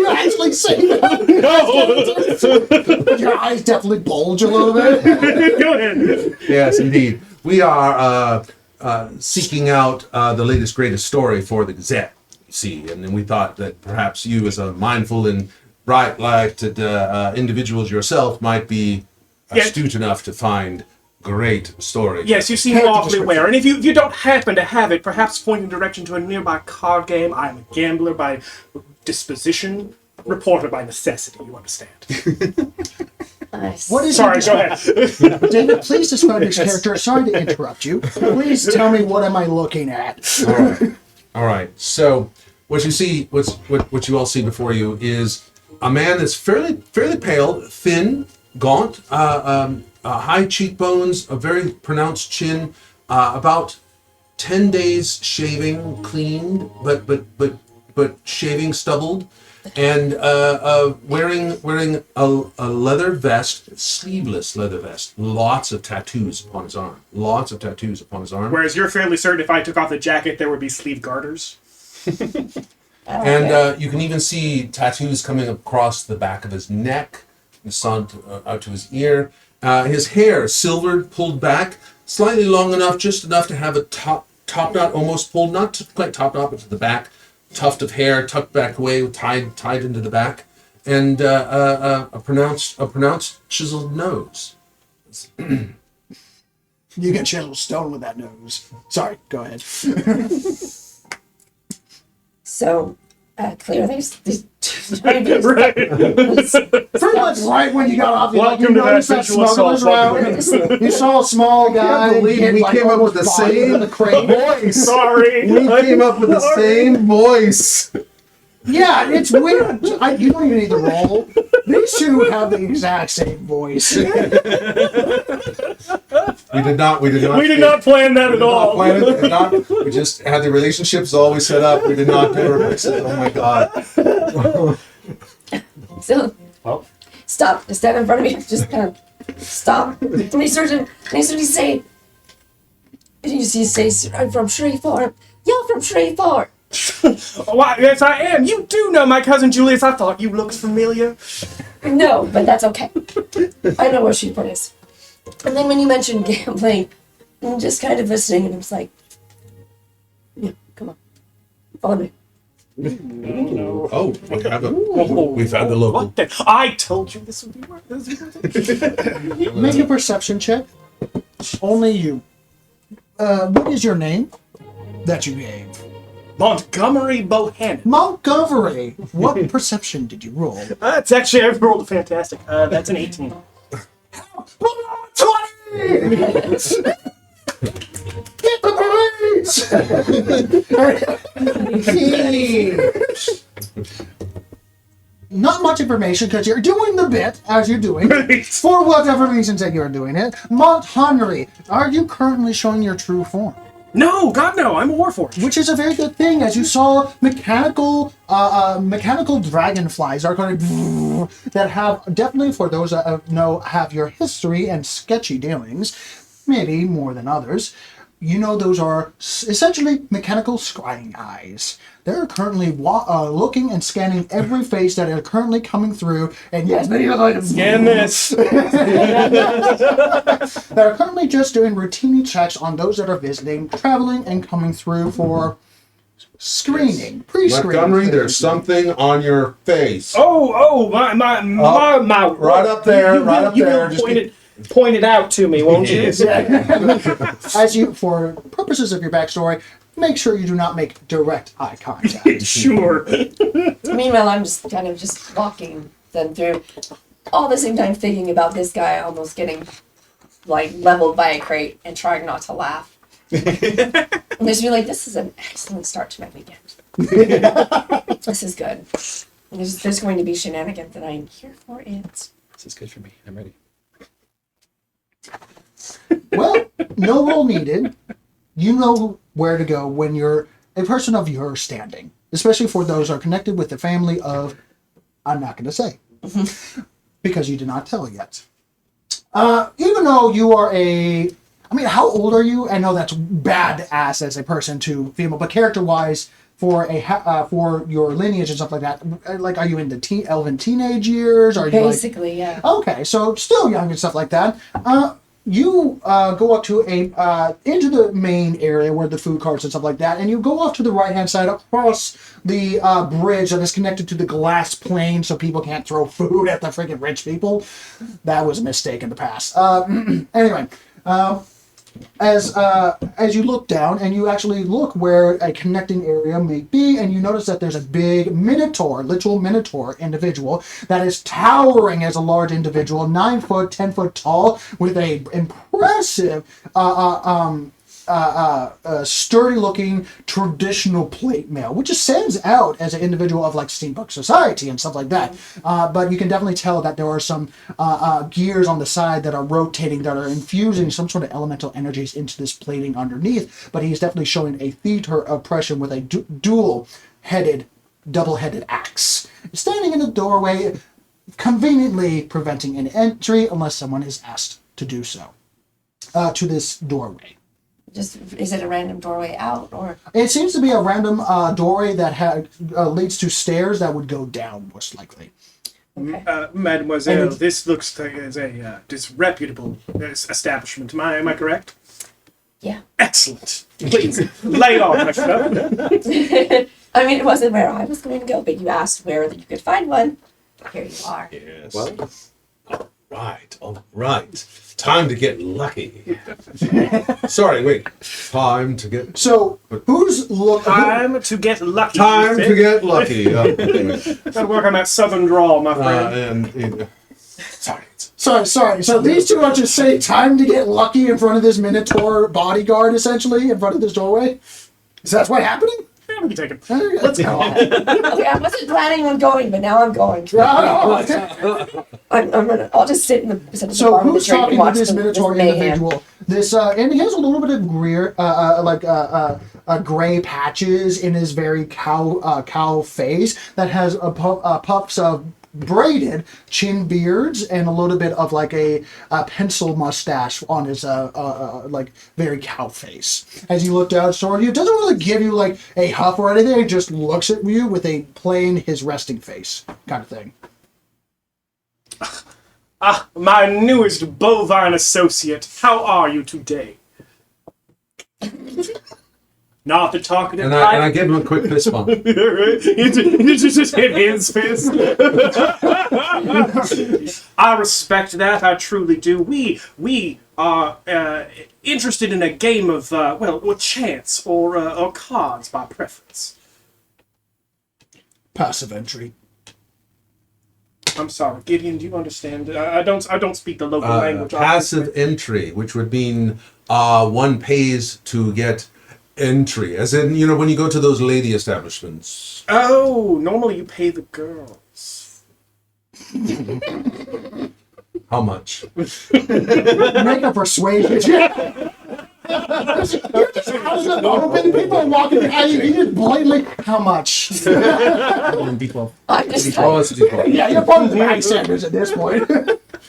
actually say that? No! Your eyes definitely bulge a little bit. Go ahead. Yes, indeed. We are seeking out the latest, greatest story for the Gazette, you see. And then we thought that perhaps you, as a mindful and bright-lighted individuals yourself, might be astute enough to find great story. Yes, you seem awfully aware. And if you don't happen to have it, perhaps point in direction to a nearby card game. I am a gambler by disposition, reporter by necessity, you understand. Nice. What is Sorry, your go ahead. David, please describe your character. Sorry to interrupt you. Please tell me what am I looking at. All right. So what you see, what you all see before you is a man that's fairly pale, thin, gaunt, high cheekbones, a very pronounced chin, about 10 days shaving, cleaned, but shaving stubbled, and wearing a leather vest, sleeveless leather vest, lots of tattoos upon his arm. Whereas you're fairly certain if I took off the jacket, there would be sleeve garters. And you can even see tattoos coming across the back of his neck, out to his ear. His hair silvered, pulled back, slightly long enough, just enough to have a top knot almost pulled, not quite top knot, but to the back. Tuft of hair tucked back away, tied into the back, and a pronounced chiseled nose. You can chisel stone with that nose. Sorry, go ahead. So, clearly, these Right. Pretty much right when you got off, you Welcome to that noticed that sexual smuggler's assault. route. You saw a small guy. believe get, we like, came up with the almost bodied same in the crate. voice. Sorry. We came up with the same voice. Yeah, it's weird. You don't even need to roll. These two have the exact same voice. We did not We did not plan that at all. We just had the relationships always set up. We did not do rehearsals. Oh my god. So, Well, stop. Just stand in front of me. Just kind of stop. And he starts to say, I'm from Shreveport. You're from Shreveport. Why, yes, I am. You do know my cousin Julius. I thought you looked familiar. No, but that's okay. I know where Shreveport is. And then when you mentioned gambling, I'm just kind of listening, and I was like, yeah, come on. Follow me. Oh, we've had the local. What the? I told you this would be worth it. Make a perception check. Only you. What is your name that you gave? Montgomery Bohannon. Montgomery. What perception did you roll? It's actually, I've rolled fantastic. That's an 18. 20! Get the police! Not much information because you're doing the bit as you're doing for whatever reasons that you're doing it. Montgomery, are you currently showing your true form? No, God no, I'm a warforged. Which is a very good thing, as you saw mechanical dragonflies are going to that have definitely, for those that have your history and sketchy dealings, maybe more than others. You know those are essentially mechanical scrying eyes. They're currently looking and scanning every face that are currently coming through, and yes, many are going to Scan this. They're currently just doing routine checks on those that are visiting, traveling, and coming through for screening, pre-screening. Montgomery, there's something on your face. Oh, my. Right up there, right up there. You point it out to me, won't you? As you, for purposes of your backstory, make sure you do not make direct eye contact. Sure. Meanwhile, I'm just kind of just walking them through, all the same time thinking about this guy almost getting like leveled by a crate and trying not to laugh. And just be like, this is an excellent start to my weekend. This is good. And there's going to be shenanigans, and I'm here for it. This is good for me. I'm ready. Well, no role needed. You know where to go when you're a person of your standing, especially for those who are connected with the family of, I'm not going to say, because you did not tell yet. Even though you are how old are you? I know that's badass as a person to female, but character-wise, for for your lineage and stuff like that, like, are you in the elven teenage years? Are you Basically, yeah. Okay, so still young and stuff like that. You go up to into the main area where the food carts and stuff like that, and you go off to the right-hand side across the bridge that is connected to the glass plane so people can't throw food at the freaking rich people. That was a mistake in the past. Anyway, as you look down and you actually look where a connecting area may be, and you notice that there's a big minotaur, literal minotaur individual that is towering as a large individual, 9 foot, 10 foot tall, with a impressive sturdy-looking traditional plate mail, which just stands out as an individual of like steampunk society and stuff like that. But you can definitely tell that there are some gears on the side that are rotating, that are infusing some sort of elemental energies into this plating underneath. But he's definitely showing a theater oppression with a dual-headed, double-headed axe, standing in the doorway, conveniently preventing an entry unless someone is asked to do so to this doorway. Just, is it a random doorway out, or? It seems to be a random doorway that leads to stairs that would go down, most likely. Okay. Mademoiselle, this looks like a disreputable establishment. Am I correct? Yeah. Excellent. Please, lay it on, my friend. I mean, it wasn't where I was going to go, but you asked where that you could find one. Here you are. Yes. Well, All right. Time to get lucky. Sorry, wait. Time to get... So, who's looking? Time to get lucky. Time to get lucky. Gotta work on that southern drawl, my friend. Sorry. So these two are just saying time to get lucky in front of this Minotaur bodyguard, essentially, in front of this doorway? Is that what's happening? Yeah, we can take it. Let's go. Okay, I wasn't planning on going, but now I'm going. I'll just sit in the center of the So bar with who's a drink talking and to watch this the Minotaur mayhem. individual? This and he has a little bit of gray patches in his very cow face that has puffs of braided chin beards and a little bit of like a pencil mustache on his like very cow face. As you look down toward you, it doesn't really give you like a huff or anything. It just looks at you with a plain his resting face kind of thing. My newest bovine associate. How are you today? Not the talkative and I give him a quick fist bump. You just hit his fist. I respect that. I truly do. We are interested in a game of or chance or cards by preference. Passive entry. I'm sorry, Gideon. Do you understand? I don't speak the local language. Passive entry, which would mean one pays to get entry, as in, when you go to those lady establishments. Oh, normally you pay the girls. How much? Make a persuasion. You're just out of the open. People are walking behind you. You just blatantly. How much? D12. I'm just Oh, it's a D12. Yeah, you're part of the bystanders at this point.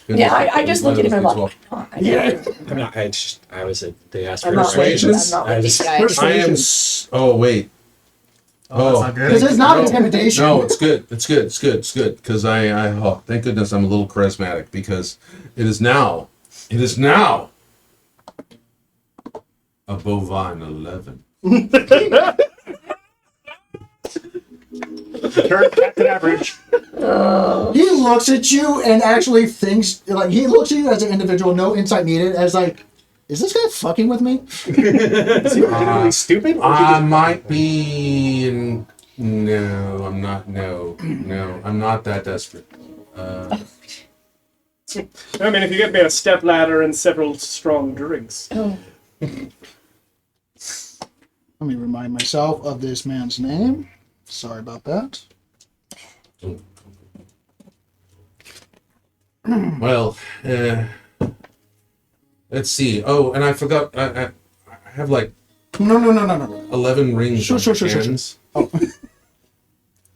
yeah, I just look at him and I'm like, oh, I they asked I'm for not with persuasion. I'm not with these guys. I am. Oh wait. Oh, that's not good. Because it's not No. intimidation. No, it's good. It's good. Because thank goodness I'm a little charismatic, because it is now a bovine 11. Turn back to average. He looks at you and actually thinks, like, he looks at you as an individual, no insight needed, as like, is this guy fucking with me? Is he really stupid? Or I might be. No, I'm not. No, I'm not that desperate. I mean, if you get me a step ladder and several strong drinks. Oh, Let me remind myself of this man's name. Sorry about that. Well, Let's see. Oh, and I forgot. I have like No. 11 rings Sure. on my hands, Oh.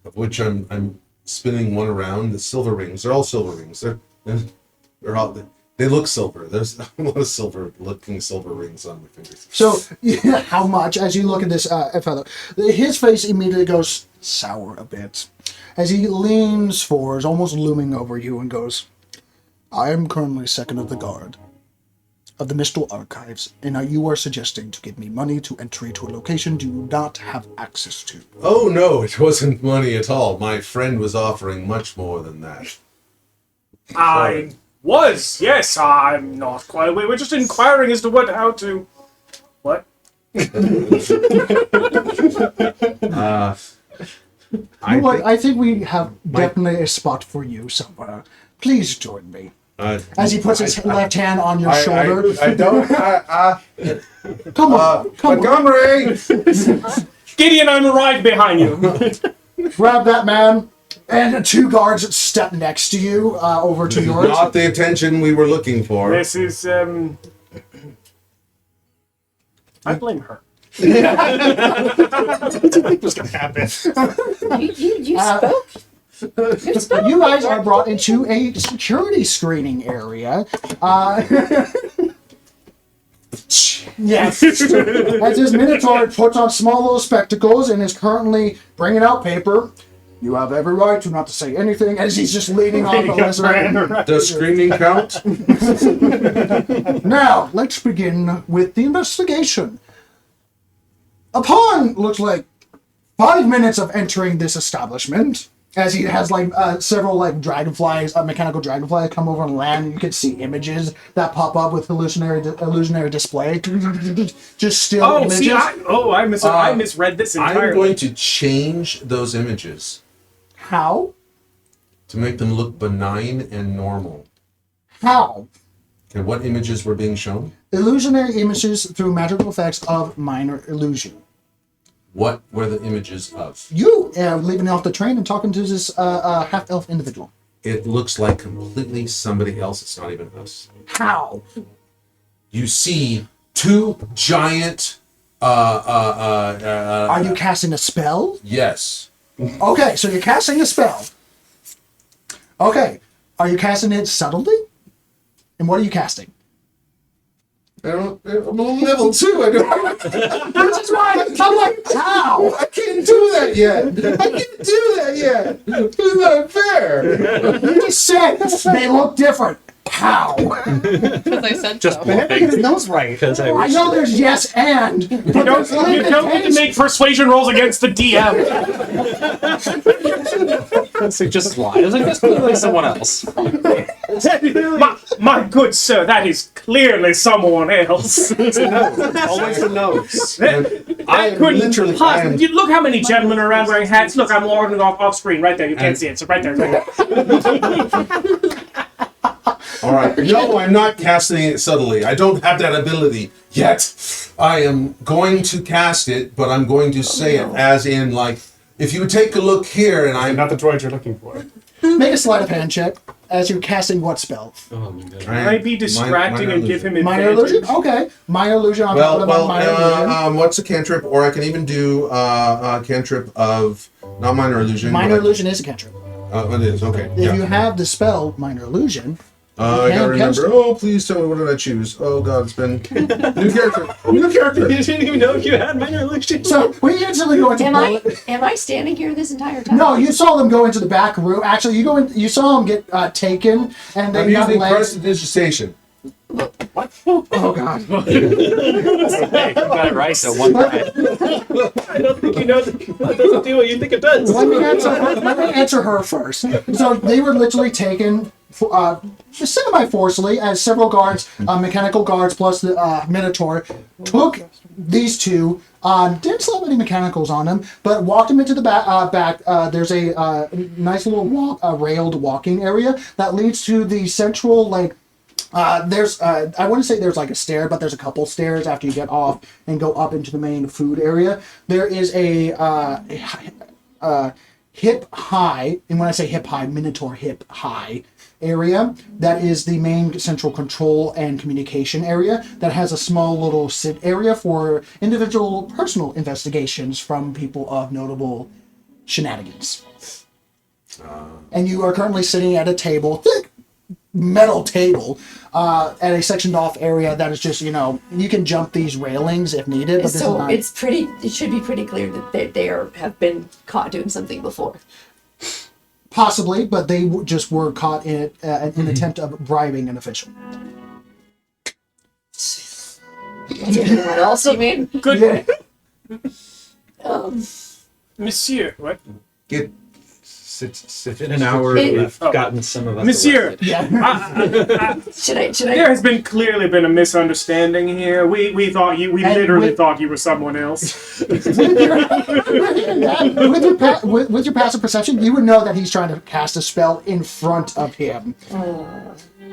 of which I'm spinning one around. The silver rings. They're all silver rings. They're all. They look silver. There's a lot of looking silver rings on my fingers. So, how much, as you look at this fellow, his face immediately goes sour a bit. As he leans forward, almost looming over you, and goes, I am currently second of the guard of the Mystical Archives, and you are suggesting to give me money to entry to a location you do not have access to. Oh no, it wasn't money at all. My friend was offering much more than that. Yes, I'm not quite. We were just inquiring as to how to. What? I think we have definitely a spot for you somewhere. Please join me. As he puts his left hand on your shoulder. I don't. Come on. Montgomery! Gideon, I'm right behind you. Grab that man. And 2 guards step next to you, over to yours. Not the attention we were looking for. This is, I blame her. What did you think was going to happen? You spoke. You spoke. You guys are brought into a security screening area. Yes. As his Minotaur puts on small little spectacles and is currently bringing out paper. You have every right to not to say anything, as he's just leaning on the lizard. Does screaming count? Now, let's begin with the investigation. Upon, looks like, 5 minutes of entering this establishment, as he has several dragonflies, mechanical dragonflies come over and land, and you can see images that pop up with illusionary display. Just still images. I misread this entirely. I'm going to change those images How? to make them look benign and normal. How? Okay, what images were being shown? Illusionary images through magical effects of minor illusion. What were the images of? You leaving off the train and talking to this half-elf individual. It looks like completely somebody else. It's not even us. How? You see 2 giant. Are you casting a spell? Yes. Okay, so you're casting a spell. Okay, are you casting it subtly? And what are you casting? I'm on level 2. I don't. Which is why I'm like, how? I can't do that yet. It's not fair. You just said they look different. How? Because I said Just so. I never get his nose right. Because I I wish. know there's yes and. But You don't get to make persuasion rolls against the DM. So just lie. I was like, that's clearly someone else. my good sir, that is clearly someone else. Always the nose. I am literally. I am, Look how many gentlemen are around wearing hats. Look, I'm logging off screen right there. You can't see it. So right there. all right. No, I'm not casting it subtly. I don't have that ability yet. I am going to cast it, but I'm going to say it as in if you take a look here, and I'm Not the droid you're looking for. Make a sleight of hand check as you're casting what spell? Oh my god. Can I be distracting minor and give him Minor advantage? illusion? Okay. Minor illusion on top of minor illusion. What's a cantrip? Or I can even do a cantrip of not minor illusion. Minor but illusion is a cantrip. It is okay. If you have the spell minor illusion, I gotta cast remember. it. Oh, please tell me, what did I choose? Oh god, it's been new character. New character. You didn't even know you had minor illusion. so we instantly go into Am I standing here this entire time? No, you saw them go into the back room. Actually, you saw them get taken, and they I'm got using legs. prestidigitation. Oh god! Hey, you got it right though, one time. I don't think you know that it doesn't do what you think it does. Let me answer her first. So they were literally taken semi-forcibly as several guards, mechanical guards plus the Minotaur, took these 2. Didn't slap any mechanicals on them, but walked them into the back. There's a nice little railed walking area that leads to the central there's I wouldn't say there's a stair, but there's a couple stairs after you get off and go up into the main food area. There is a hip high, and when I say hip high, Minotaur hip high area that is the main central control and communication area that has a small little sit area for individual personal investigations from people of notable shenanigans. And you are currently sitting at a table, thick metal table, at a sectioned off area that is just, you can jump these railings if needed. But this is So not... it should be pretty clear that they have been caught doing something before. Possibly, but they just were caught in an attempt of bribing an official. Anyone else, you mean? Good. Yeah. Monsieur, what? Get sit In an hour, It- we've gotten some of us. Monsieur, arrested. Yeah. Should I? there has been clearly been a misunderstanding here. We thought you, we And literally with- thought you were someone else. with your passive perception, you would know that he's trying to cast a spell in front of him.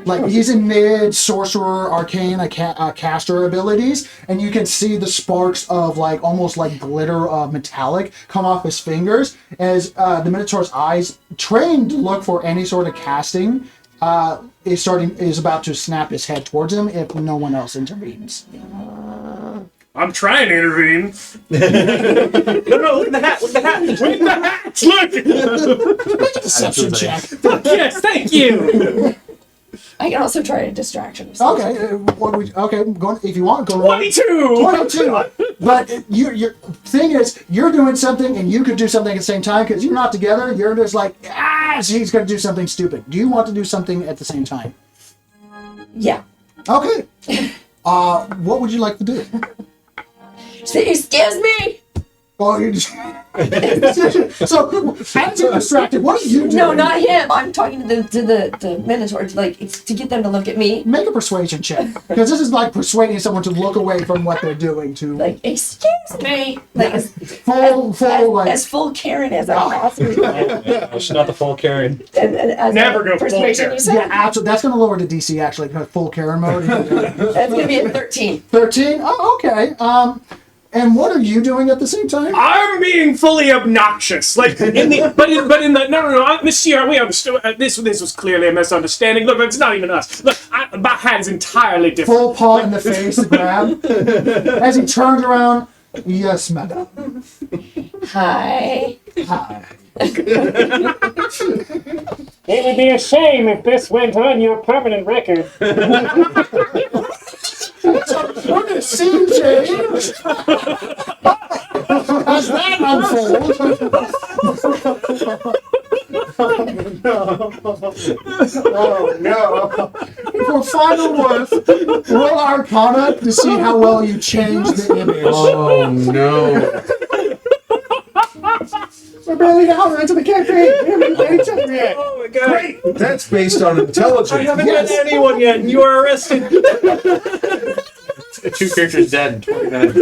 Like he's in mid sorcerer, arcane, caster abilities, and you can see the sparks of like almost like glitter of metallic come off his fingers as the Minotaur's eyes, trained to look for any sort of casting, is about to snap his head towards him if no one else intervenes. I'm trying to intervene. No, look at the hat. Look at the hat. Look at the hat. Look. Deception check. Yes, thank you. I can also try a distraction. Of some Okay, sort. go on, if you want, go 22. 22. But your thing is, you're doing something and you could do something at the same time because you're not together. You're just like, he's going to do something stupid. Do you want to do something at the same time? Yeah. Okay. What would you like to do? Say, excuse me. Oh, you just... So, as you're distracted, what are you doing? No, not him. I'm talking to the Minotaur, to get them to look at me. Make a persuasion check. Because this is like persuading someone to look away from what they're doing to... Like, excuse me. Like, as full Karen as I possibly can. She's not the full Karen. And as Never a go full persuasion, Karen. you said? Yeah, absolutely. That's going to lower the DC, actually, because full Karen mode. That's going to be a 13. 13? Oh, okay. And what are you doing at the same time? I'm being fully obnoxious. Like in the no, Monsieur, we understood. This was clearly a misunderstanding. Look, it's not even us. Look, my hat's entirely different. Full paw in the face to grab. As he turned around, yes, madam. Hi. Hi. It would be a shame if this went on your permanent record. What a scene change! As that unfolds. Oh no. For final worth, roll Arcana to see how well you change the image. Oh no. We're barely an hour into the campaign. We haven't met each other yet. Oh my god. Great. That's based on intelligence. I haven't Yes. met anyone yet, and you are arrested. 2 characters dead in 20 minutes.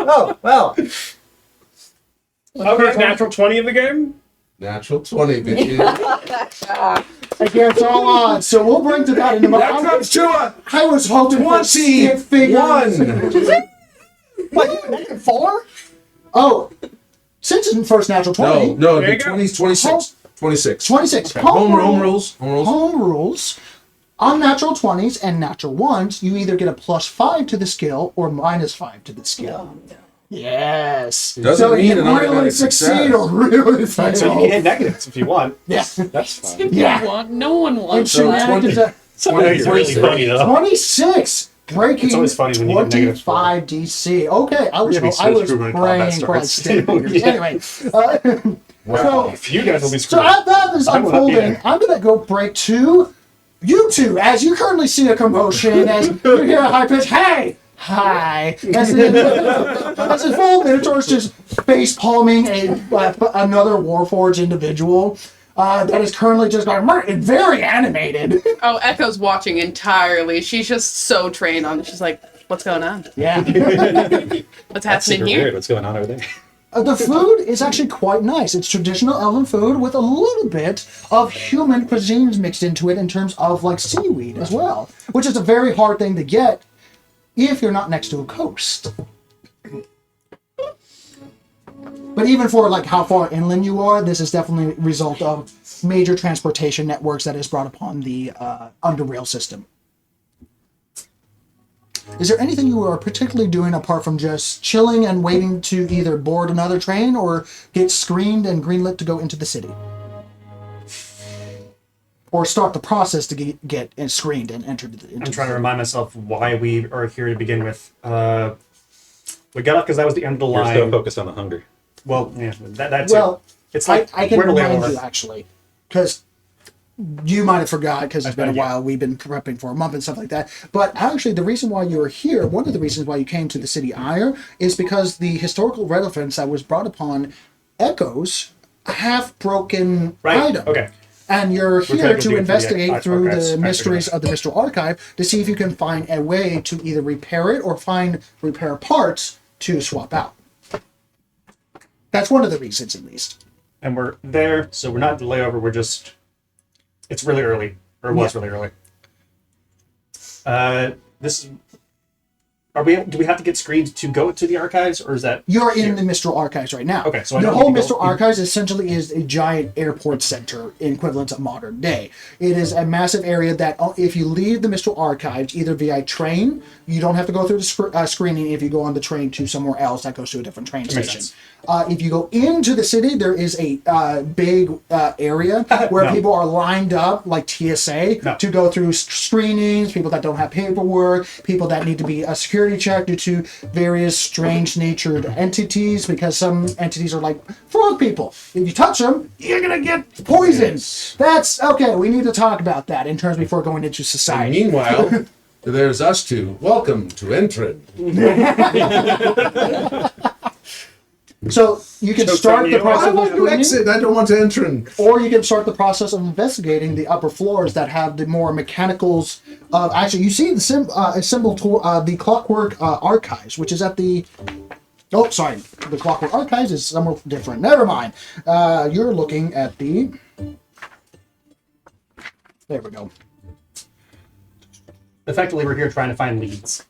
Oh, well. Okay, natural 20 in the game. Natural 20, bitches. Again, it's all on. So we'll bring to that in a That moment. comes to a I was hoping for stick figures. 21. What, 4? Oh, since it's first natural 20. No, There it'd you be go. 20, 26. 26. 26. Okay. Home rules. Home rules. On natural 20s and natural 1s, you either get a +5 to the skill or -5 to the skill. Yes. Doesn't so mean you an can really automatic succeed success. or really So you can fail. hit negatives if you want. Yeah. That's fine. If Yeah. you want, no one And wants so that. 20, It's really funny though. 26. Breaking It's always funny when you get negative 25 DC. Okay, I was Really praying screwed when combat for like starts. stick figures. Yeah. Anyway, Wow. You guys will be so screwed. as that is I will not be unfolding, there. I'm going to go break to you two as you currently see a commotion, as you hear a high pitch, hey! Hi. As the full Minotaur's just face palming another Warforged individual that is currently just going very animated. Oh, Echo's watching entirely. She's just so trained on it. She's like, what's going on? Yeah. What's That's super happening here? weird. What's going on over there? The food is actually quite nice. It's traditional elven food with a little bit of human cuisines mixed into it in terms of like seaweed as well, which is a very hard thing to get if you're not next to a coast. But even for like how far inland you are, this is definitely a result of major transportation networks that is brought upon the underrail system. Is there anything you are particularly doing apart from just chilling and waiting to either board another train or get screened and greenlit to go into the city? Or start the process to get screened and entered into I'm trying to remind myself why we are here to begin with. We got up because that was the end of the You're line. still focused on the hunger. Well, yeah, that's Well, it. It's like I can we're remind over. you actually, because you might have forgot because it's been a Yeah. while. We've been prepping for a month and stuff like that. But actually, the reason why you are here, one of the reasons why you came to the city Ire, is because the historical relevance that was brought upon echoes half-broken Right. item. Okay. And you're trying here to to dig into the investigate through archives. the I mysteries figured of the Mystical Archive to see if you can find a way to either repair it or find repair parts to swap out. That's one of the reasons, at least. And we're there, so we're not in the layover. We're just. It's really early, or it was really early. This is. Are we? Do we have to get screened to go to the archives, or is that? You're in the Mistral Archives right now. Okay, so I the don't whole need to go- Mistral Archives essentially is a giant airport center equivalent of modern day. It is a massive area that if you leave the Mistral Archives, either via train, you don't have to go through the screening if you go on the train to somewhere else that goes to a different train makes station. sense. If you go into the city, there is a big area where No. people are lined up like TSA No. to go through screenings, people that don't have paperwork, people that need to be a security check due to various strange natured entities, because some entities are like frog people. If you touch them, you're gonna get poisoned. Yes. That's okay. We need to talk about that in terms before going into And society. meanwhile, there's us two. Welcome to Entrin. So you can Joke's start on the you. process I of want to screening. exit. I don't want to Entrin. Or you can start the process of investigating the upper floors that have the more mechanicals. Actually, you see the symbol to the Clockwork Archives, which is at the. Oh, sorry. The Clockwork Archives is somewhere different. Never mind. You're looking at the. There we go. Effectively, we're here trying to find leads.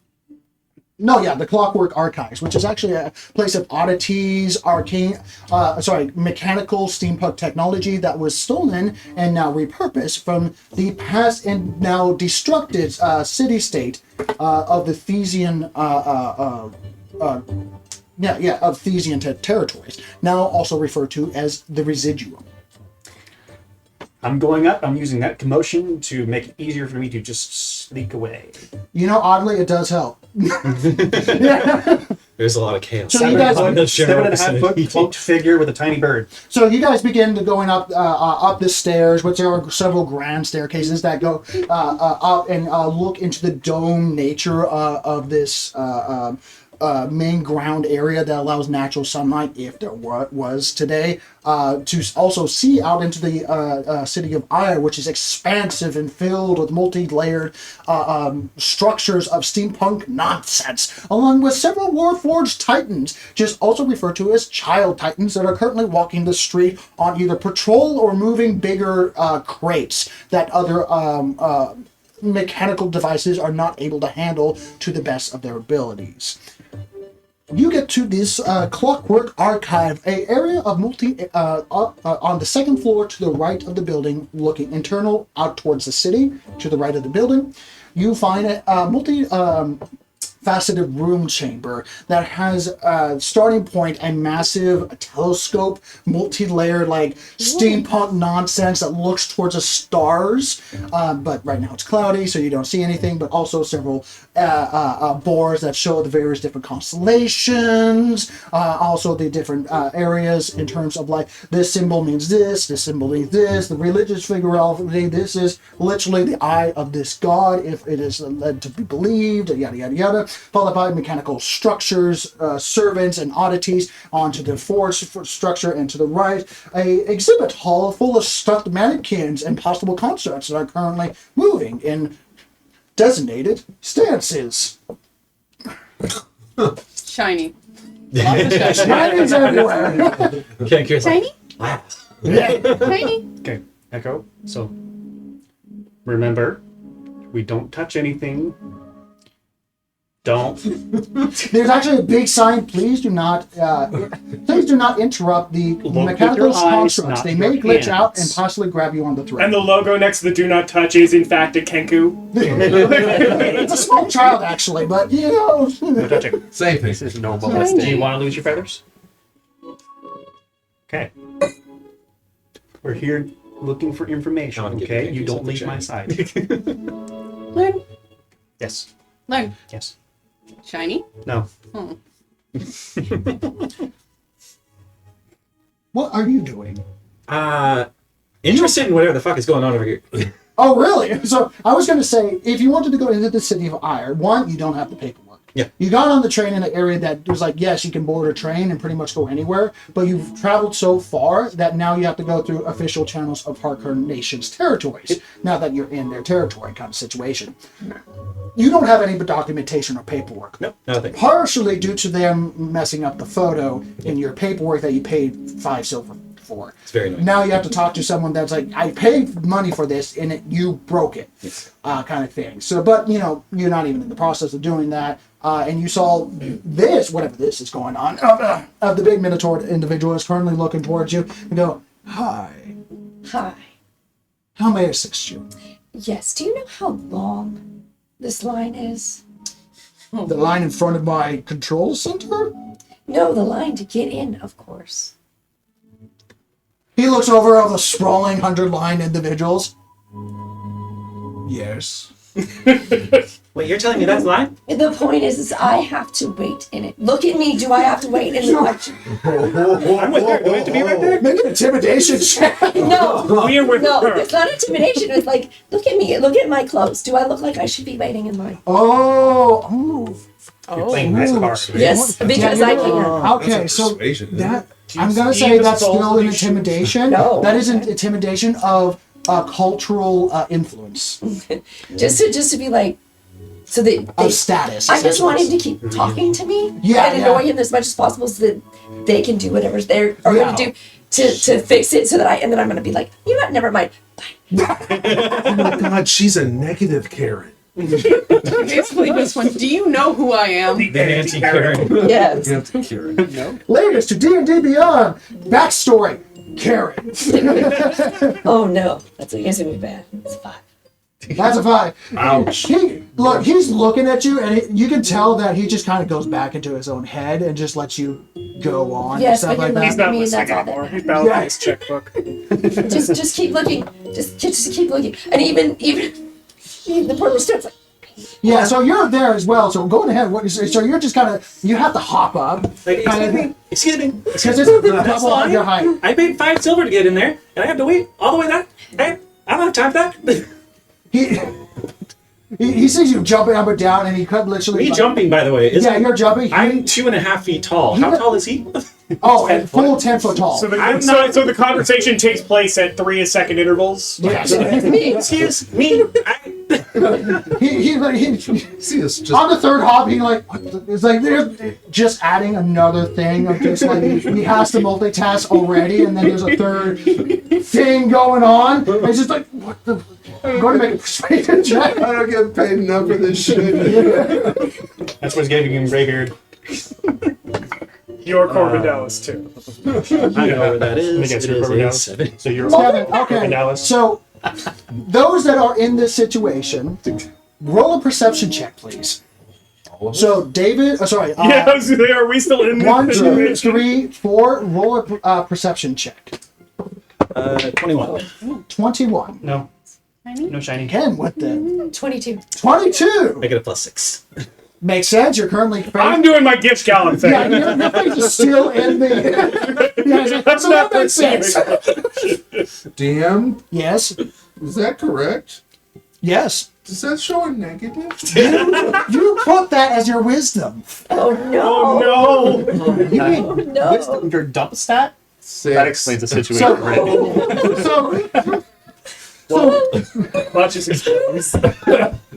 No, yeah, the Clockwork Archives, which is actually a place of oddities, mechanical steampunk technology that was stolen and now repurposed from the past and now destructed city-state of the Thesian, of Thesian territories, now also referred to as the Residuum. I'm going up. I'm using that commotion to make it easier for me to just sneak away. You know, oddly, it does help. There's a lot of chaos. So you guys- in the general 7.5 foot vicinity. cloaked figure with a tiny bird. So you guys begin to going up the stairs, which there are several grand staircases that go up and look into the dome nature of this main ground area that allows natural sunlight, if there was today, to also see out into the city of Ire, which is expansive and filled with multi-layered structures of steampunk nonsense, along with several warforged titans, just also referred to as child titans, that are currently walking the street on either patrol or moving bigger crates that other mechanical devices are not able to handle to the best of their abilities. You get to this Clockwork Archive, a area of on the second floor to the right of the building, looking internal out towards the city. To the right of the building, you find a faceted room chamber that has starting point a massive telescope, multi-layered like steampunk nonsense that looks towards the stars, but right now it's cloudy so you don't see anything, but also several boards that show the various different constellations, also the different areas in terms of like this symbol means this symbol means this, the religious figurality, this is literally the eye of this god if it is led to be believed, yada yada yada, followed by mechanical structures, servants and oddities onto the forge structure, and to the right a exhibit hall full of stuffed mannequins and possible constructs that are currently moving in designated stances. Shiny. Mannequins everywhere. Can't cure Shiny? Yeah. Shiny? Okay, Echo. So remember, we don't touch anything Don't. There's actually a big sign. Please do not interrupt the Look mechanical with your eyes, constructs. not They your may glitch out and hands. possibly grab you on the throat. And the logo next to the "Do Not Touch" is in fact a Kenku. It's a small child, actually, but you know. No touching. Same thing. This is no Do molestation. you want to lose your feathers? Okay. We're here looking for information, I wanna give okay? you You don't something leave my shiny. side. Learn. Yes. Learn. Yes. Shiny. No. What are you doing? Interested in whatever the fuck is going on over here. Oh, really? So I was going to say, if you wanted to go into the city of Ire, one, you don't have the paperwork. Yeah. You got on the train in an area that was like, yes, you can board a train and pretty much go anywhere, but you've traveled so far that now you have to go through official channels of Heart Kern Nation's territories, now that you're in their territory kind of situation. You don't have any documentation or paperwork. No, nothing. Partially due to them messing up the photo in your paperwork that you paid 5 silver for. It's very annoying. Now you have to talk to someone that's like, I paid money for this and you broke it, kind of thing. So, but you know, you're not even in the process of doing that. And you saw this, whatever this is going on, of the big Minotaur individual is currently looking towards you and go, hi, Hi. how may I assist you? Yes. Do you know how long this line is? The line in front of my control center? No, the line to get in, of course. He looks over all the sprawling 100-line individuals. Yes. Wait, you're telling me that's a lie? The point is I have to wait in it. Look at me. Do I have to wait in the question? I'm with her. Do I have to be right there? Make an intimidation check. No. We're with No, her. it's not intimidation. It's like, look at me. Look at my clothes. Do I look like I should be waiting in line? Oh. You're playing nice Ooh. cards. right? Yes, because I can. Okay, That's a so persuasion, isn't that it? I'm gonna Use say that's evil still an solution. intimidation. No. That is an intimidation of cultural influence Just to be like, so that of they, status. I just want him to essentially. keep talking to me Yeah, and yeah. annoy him as much as possible so that they can do whatever they are Yeah. going to do to fix it so that and then I'm going to be like, you know what, never mind. Oh my god, she's a negative Karen. Basically, this one. Do you know who I am? The anti-Karen. Yes. Karen. Latest to D&D Beyond backstory. Karen. Oh no, that's going to be bad. It's 5. That's a 5. Ouch. He's looking at you, and you can tell that he just kind of goes back into his own head and just lets you go on Yes, and stuff but like you're that. He's not I mean, listening that's all that anymore. He's matters. balancing Yeah. his checkbook. just keep looking. Just keep looking. And even the portal starts like, Yeah, so you're there as well. So going ahead, so you're just kind of you have to hop up Like, excuse me. because it's double on your height. I paid 5 silver to get in there, and I have to wait all the way that. I don't have time for that. He sees you jumping up and down, and he could literally. Me jumping, by the way. Yeah, you're jumping. I'm 2.5 feet tall. How tall is he? Oh, and full 10 foot tall. So I'm the conversation takes place at 3-second intervals. Yes. Excuse me. he See, it's just on the third hop, he like it's like they're just adding another thing of just like he has to multitask already, and then there's a third thing going on. And it's just like what the. I'm going to make a persuasion check. I don't get paid enough for this shit. That's what's giving him gray beard. You're Corvinellis too. I know where that is. Against It your is Corvinellis. a 7. So you're 7. Okay. Corvinellis. So those that are in this situation, roll a perception check, please. So David, Yeah, I was gonna say, are we still in 1, this 2, situation? 3, 4. Roll a perception check. 21. 21. No. No shiny. Again, what the 22. 22 I get a +6. makes sense. You're currently I'm doing my gift gallon thing. yeah, your face is still in the. Yeah, so that makes sense. DM, Yes, is that correct? yes. Does that show a negative? You put that as your wisdom. Oh no. Oh no! You mean, Oh no. Wisdom, your dump stat? 6. That explains the situation. so Watch this explodes.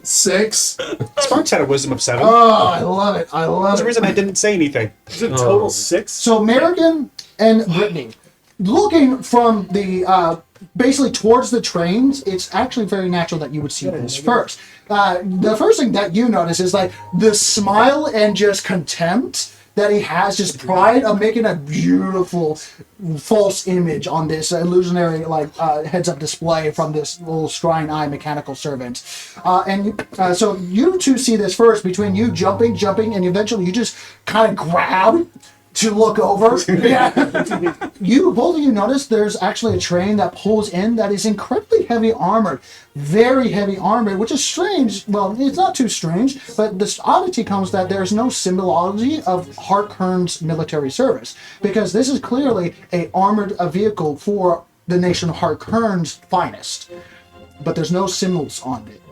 6. Sparks had a wisdom of 7. oh, I love it. I love That's the it. reason I didn't say anything. Is it total 6? So Merrigan and Brittany, looking from the basically towards the trains, it's actually very natural that you would see this first. The first thing that you notice is like the smile and just contempt that he has, just pride of making a beautiful false image on this illusionary heads-up display from this little scrying eye mechanical servant. So you two see this first, between you jumping, and eventually you just kind of grab to look over. Yeah. Both of you notice there's actually a train that pulls in that is incredibly heavy armored. Very heavy armored, which is strange. Well, it's not too strange, but this oddity comes that there's no symbology of Heart Kern's military service, because this is clearly a armored vehicle for the nation of Heart Kern's finest. But there's no symbols on it.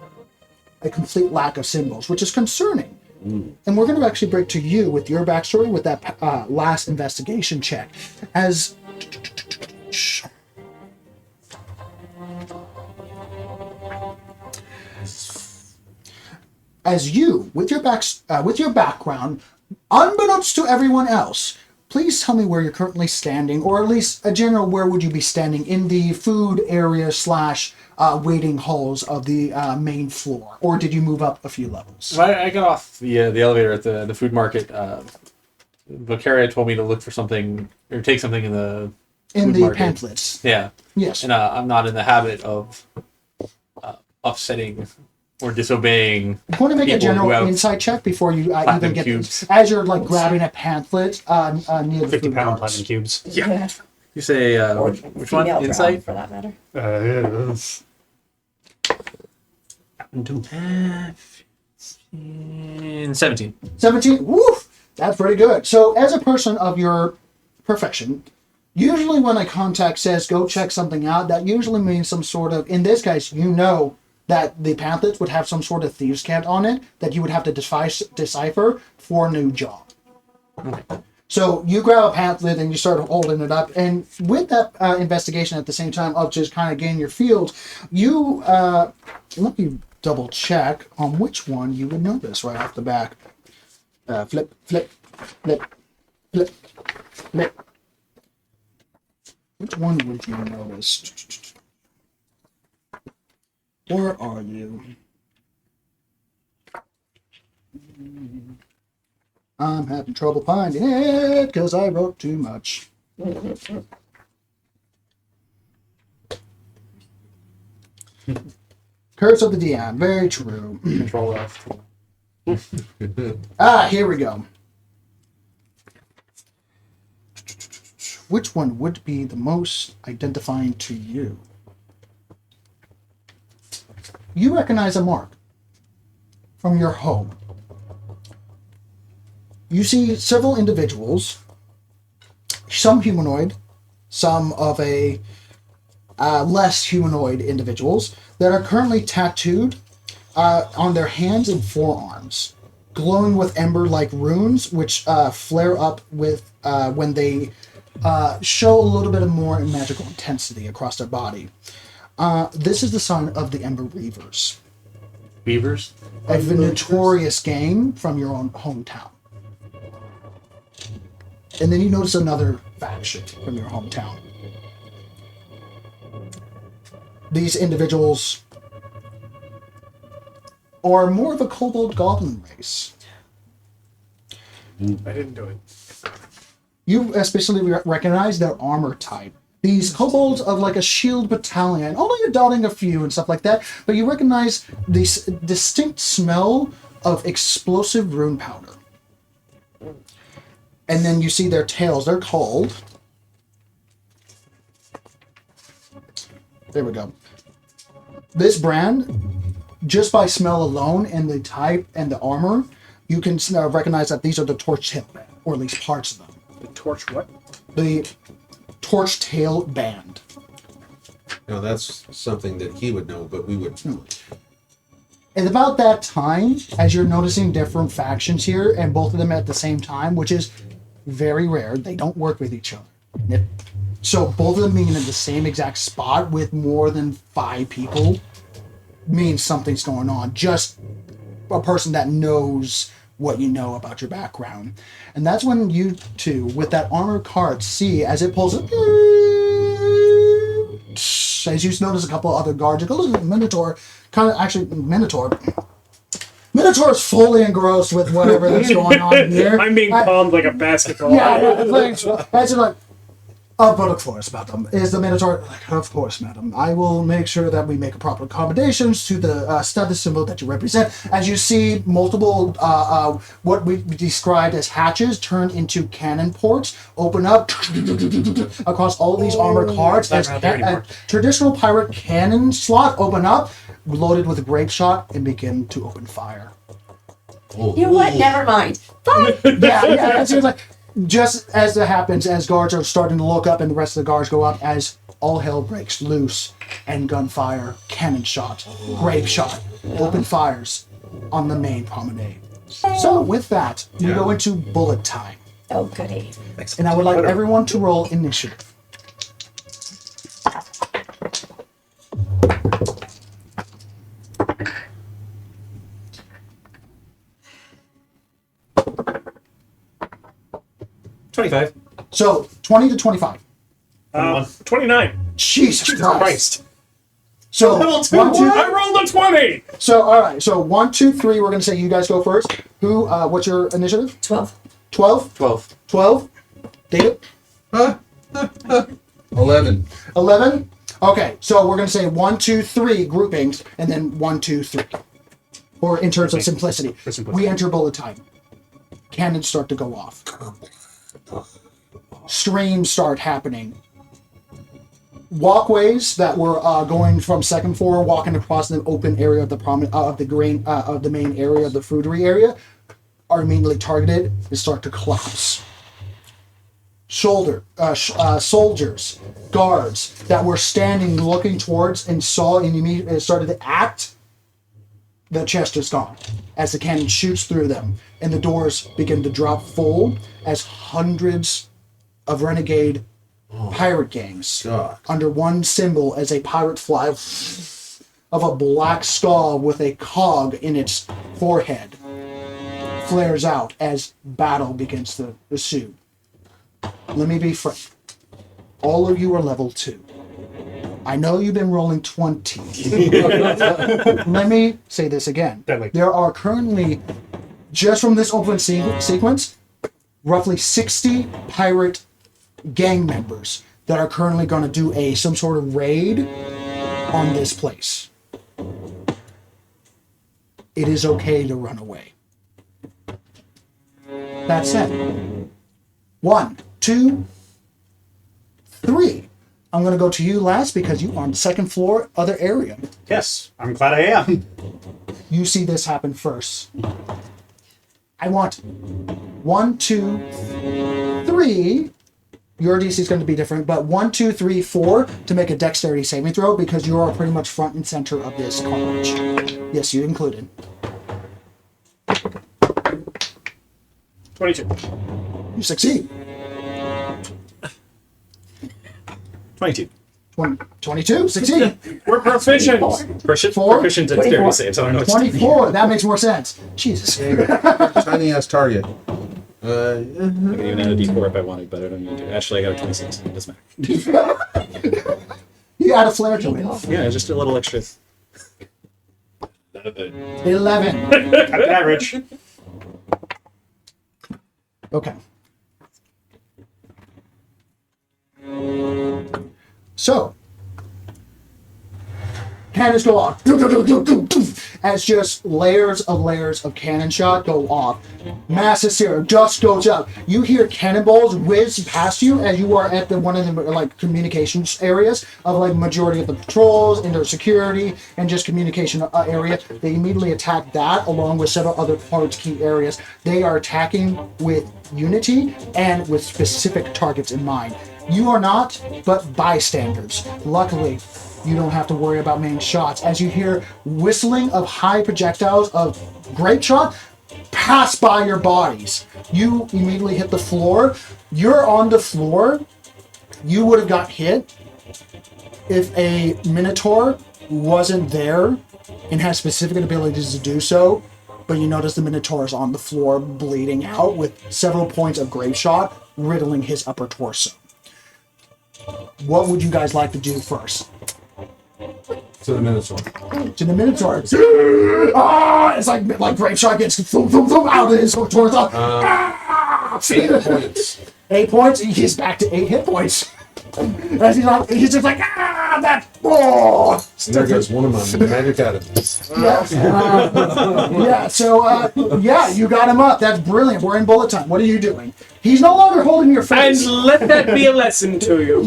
A complete lack of symbols, which is concerning. And we're going to actually break to you with your backstory with that last investigation check. As you, with your background, unbeknownst to everyone else, please tell me where you're currently standing, or at least a general where would you be standing in the food area / waiting halls of the main floor, or did you move up a few levels? I got off the elevator at the food market. Vicaria told me to look for something or take something in the market. Pamphlets. Yeah. Yes. And I'm not in the habit of upsetting or disobeying. I'm going to make a people general who have insight check before you even platinum get cubes. this. As you're grabbing a pamphlet near the 50 food pound carts. platinum cubes. Yeah. You say Or which one? female Insight? for that matter. Yes. 17. 17. Woof! That's pretty good. So, as a person of your profession, usually when a contact says go check something out, that usually means some sort of, in this case, that the pamphlets would have some sort of thieves' cant on it that you would have to decipher for a new job. Okay. So you grab a pamphlet and you start holding it up, and with that investigation at the same time of just kind of getting your field, you let me double check on which one you would notice right off the back. Flip, flip, flip, flip, flip. Which one would you notice? Where are you? I'm having trouble finding it because I wrote too much. Curse of the DM. Very true. Control F. Here we go. Which one would be the most identifying to you? You recognize a mark from your home. You see several individuals, some humanoid, some of a less humanoid individuals that are currently tattooed on their hands and forearms, glowing with ember-like runes, which flare up with when they show a little bit of more magical intensity across their body. This is the sign of the Ember Reavers. Beavers? A notorious gang from your own hometown. And then you notice another faction from your hometown. These individuals are more of a kobold goblin race. I didn't do it. You especially recognize their armor type. These kobolds of like a shield battalion, although you're dotting a few and stuff like that, but you recognize this distinct smell of explosive rune powder. And then you see their tails. They're called... There we go. This brand, just by smell alone and the type and the armor, you can recognize that these are the torch tail band, or at least parts of them. The torch what? The torch tail band. Now that's something that he would know, but we wouldn't know. And about that time, as you're noticing different factions here, and both of them at the same time, which is very rare, they don't work with each other. So both of them being in the same exact spot with more than 5 people means something's going on. Just a person that knows what you know about your background. And that's when you two, with that armored cart, see as it pulls up, as you notice a couple other guards, you go, look at the Minotaur, Minotaur's fully engrossed with whatever that's going on here. I'm being palmed like a basketball. Yeah, that's like, but of course, madam. Is the Minotaur like, of course, madam. I will make sure that we make proper accommodations to the status symbol that you represent. As you see, multiple, what we described as hatches turned into cannon ports open up across all of these armored cards. As a traditional pirate cannon slot open up, loaded with grape shot, and begin to open fire. You know what? Never mind. Fine. Yeah. It seems like just as that happens, as guards are starting to look up and the rest of the guards go up, as all hell breaks loose and gunfire, cannon shot, grape shot, open fires on the main promenade. So with that, we go into bullet time. Oh, goody. And I would like everyone to roll initiative. $25. So 20 to 25. 29. Jesus Christ. So Level 2. 1, 2, I rolled a 20. so all right. So 1, 2, 3. We're gonna say you guys go first. Who? What's your initiative? 12. 12. 12. 12. David. 11. 11. Okay. So we're gonna say 1, 2, 3 groupings, and then 1, 2, 3. Or in terms of simplicity, we enter bullet time. Cannons start to go off. Streams start happening. Walkways that were going from second floor, walking across the open area of the the main area of the fruitery area, are immediately targeted and start to collapse. Soldiers, guards that were standing, looking towards, and saw and immediately started to act. The chest is gone as the cannon shoots through them, and the doors begin to drop full as hundreds of renegade pirate gangs God. under one symbol as a pirate flag of a black skull with a cog in its forehead flares out as battle begins to ensue. Let me be frank. All of you are level 2. I know you've been rolling 20. Let me say this again. There are currently, just from this open sequence, roughly 60 pirate gang members that are currently going to do some sort of raid on this place. It is okay to run away. That said, 1, 2, 3. I'm going to go to you last because you are on the second floor, other area. Yes, I'm glad I am. You see this happen first. I want 1, 2, 3. Your DC is going to be different, but 1, 2, 3, 4 to make a dexterity saving throw because you are pretty much front and center of this carnage. Yes, you included. 22. You succeed. 22. 22, succeed. We're proficient. Proficient dexterity saves. I don't know. 24, that makes more sense. Jesus. Tiny ass target. I could even add a d4 if I wanted, but I don't need to. Actually, I got a 26. It doesn't matter. You add a flare to it. Yeah, just a little extra. 11. Average. Okay. So, cannons go off. As just layers of cannon shot go off. Massive serum, dust goes up. You hear cannonballs whiz past you as you are at one of the communications areas of majority of the patrols, indoor security, and just communication area. They immediately attack that along with several other key areas. They are attacking with unity and with specific targets in mind. You are not, but bystanders. Luckily, you don't have to worry about main shots as you hear whistling of high projectiles of grape shot pass by your bodies. You immediately hit the floor. You're on the floor. You would have got hit if a Minotaur wasn't there and has specific abilities to do so, but you notice the Minotaur is on the floor bleeding out with several points of grape shot riddling his upper torso. What would you guys like to do first? To the Minotaur. To the Minotaur. It's like grape shot gets thump, thump, thump, out of his towards the 8 points. 8 points. He's back to 8 hit points. As he's just like that. And there goes one of my magic items. Yeah. So you got him up. That's brilliant. We're in bullet time. What are you doing? He's no longer holding your face. And let that be a lesson to you.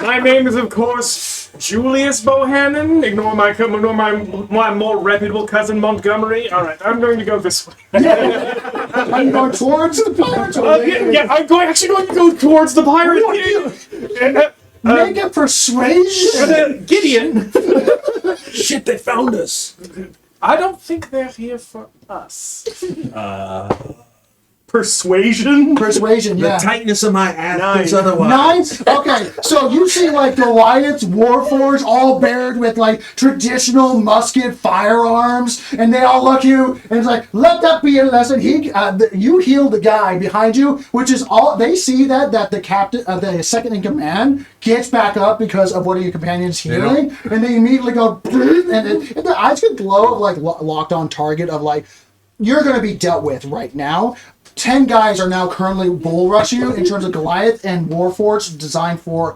My name is, of course, Julius Bohannon. Ignore my more reputable cousin Montgomery. All right, I'm going to go this way. Are you going towards the pirates? I'm actually going to go towards the pirate. Make a persuasion. Gideon. Shit, they found us. I don't think they're here for us. Persuasion? Persuasion, yeah. The tightness of my ass 9. is otherwise. 9? Okay, so you see like Goliath's warforged, all bared with like traditional musket firearms, and they all look at you, and it's like, let that be a lesson. You heal the guy behind you, which is all, they see that the captain, the second in command, gets back up because of one of your companions healing, and they immediately go, and the eyes get glow of like locked on target of like, you're going to be dealt with right now. 10 guys are now currently bull rushing you in terms of Goliath and Warforged designed for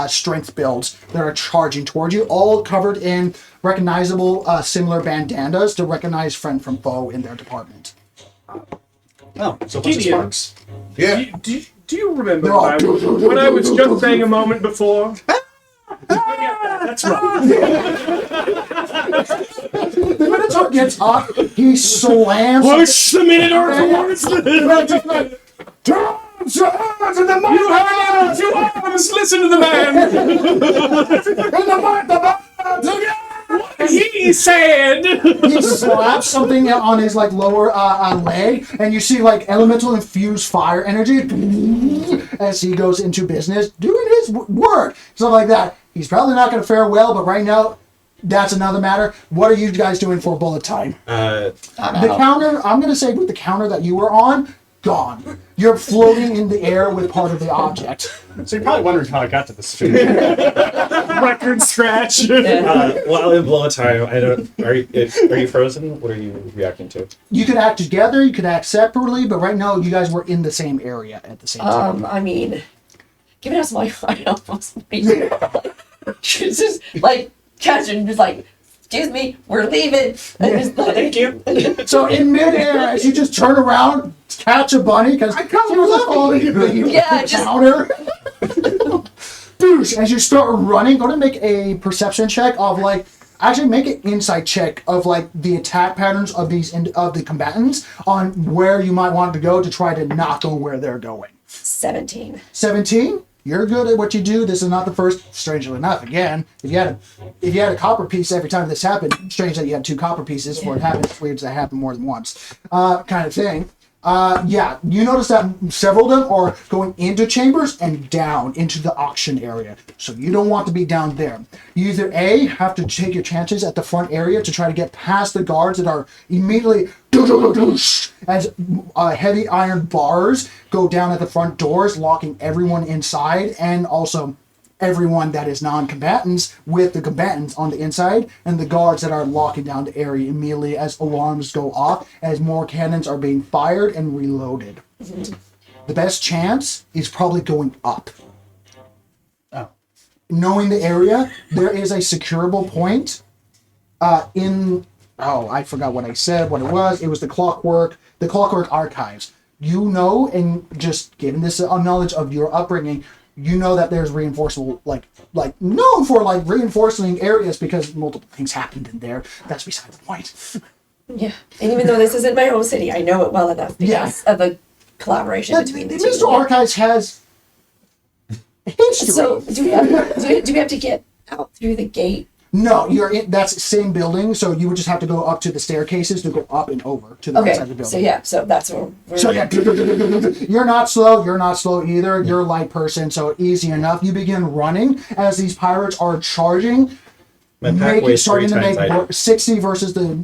strength builds that are charging towards you, all covered in recognizable similar bandanas to recognize friend from foe in their department. Oh, so a bunch of Gideon. sparks. Yeah. Do you remember No. what I was just saying a moment before? That's right. The Minotaur gets up, he slams. Push the Minotaur towards the... You have two arms! Listen to the man! What he said! He slaps something on his like lower leg, and you see like elemental infused fire energy as he goes into business, doing his work, stuff like that. He's probably not going to fare well, but right now, that's another matter. What are you guys doing for bullet time? The counter, I'm going to say with the counter that you were on, gone. You're floating in the air with part of the object. So you're probably wondering how I got to this. Record scratch. While in bullet time, I don't. Are you frozen? What are you reacting to? You could act together, you could act separately, but right now you guys were in the same area at the same time. I mean, giving us my almost she's just like catching, just like, excuse me, we're leaving. And just like, Thank you. So in midair, as you just turn around, catch a bunny, because she was holding the counter. Boosh! As you start running, go to make a perception check of like, actually make an insight check of like the attack patterns of the combatants on where you might want to go to try to not go where they're going. 17. 17. You're good at what you do. This is not the first. Strangely enough, again, if you had a copper piece every time this happened, strange that you had 2 copper pieces for it happened. It's weird that happened more than once, kind of thing. You notice that several of them are going into chambers and down into the auction area. So you don't want to be down there. You either A, have to take your chances at the front area to try to get past the guards that are immediately as heavy iron bars go down at the front doors, locking everyone inside, and also everyone that is non-combatants with the combatants on the inside, and the guards that are locking down the area immediately as alarms go off, as more cannons are being fired and reloaded. The best chance is probably going up. Oh. Knowing the area, there is a securable point I forgot what I said, what it was. It was the Clockwork Archives. You know, and just given this knowledge of your upbringing, you know that there's reinforceable, like known for like reinforcing areas because multiple things happened in there. That's beside the point. Yeah. And even though this isn't my home city, I know it well enough because of the collaboration between the two. Mr. Archives has history. So do we have to get out through the gate? No, you're in. That's the same building, so you would just have to go up to the staircases to go up and over to the outside of the building. So that's where You're not slow. You're not slow either. You're a light person, so easy enough. You begin running as these pirates are charging. My pack weighs 3 times 60 versus the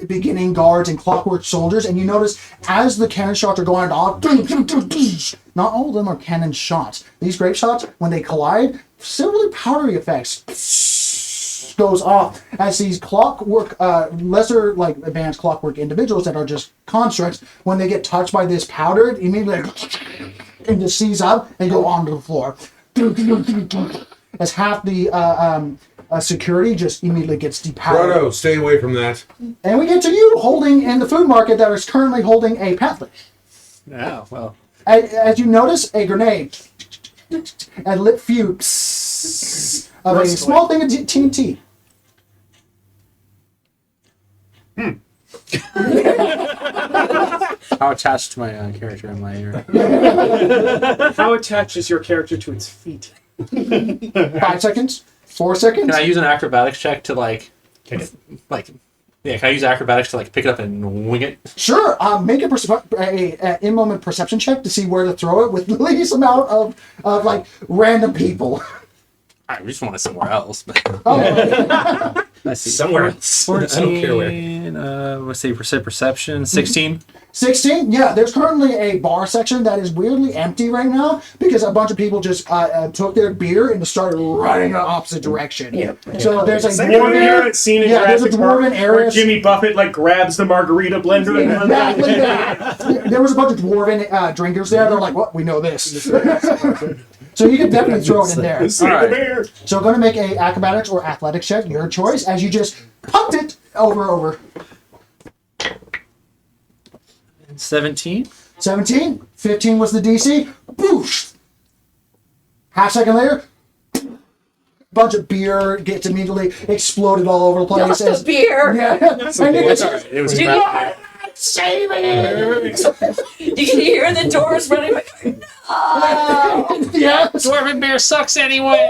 beginning guards and clockwork soldiers, and you notice as the cannon shots are going off, not all of them are cannon shots. These grape shots, when they collide, similarly powdery effects goes off as these clockwork, lesser like advanced clockwork individuals that are just constructs, when they get touched by this powder, it immediately and just seize up and go onto the floor. As half the security just immediately gets depowered. Frodo, stay away from that. And we get to you holding in the food market that is currently holding a pamphlet. Yeah, well. As you notice, a grenade and lit fumes of a small thing of TNT. How attached to my character am I here? How attached is your character to its feet? 5 seconds. 4 seconds. Can I use an acrobatics check to can I use acrobatics to pick it up and wing it? Sure. Make a in-moment perception check to see where to throw it with the least amount of random people. I just want it somewhere else. But Oh, let's see. Somewhere else. I don't care where. 14, let's see, perception. 16. 16? Yeah, there's currently a bar section that is weirdly empty right now because a bunch of people just took their beer and started running in the opposite direction. Yeah. So there's a It's like the dwarven scene in there's a Jurassic Park dwarven where area. Jimmy Buffett grabs the margarita blender and Exactly that. There was a bunch of dwarven drinkers there. They're like, "What? We know this." So you can definitely throw it in there. Save Alright. the beer. So going to make a acrobatics or athletics check, your choice, as you just pumped it over. 17. 17, 15 was the DC. Boosh. Half second later, bunch of beer gets immediately exploded all over the place. Not the as- beer. Yeah. And It's alright. It was crap. save it! You can hear the doors running. No! Yes. Dwarven beer sucks anyway.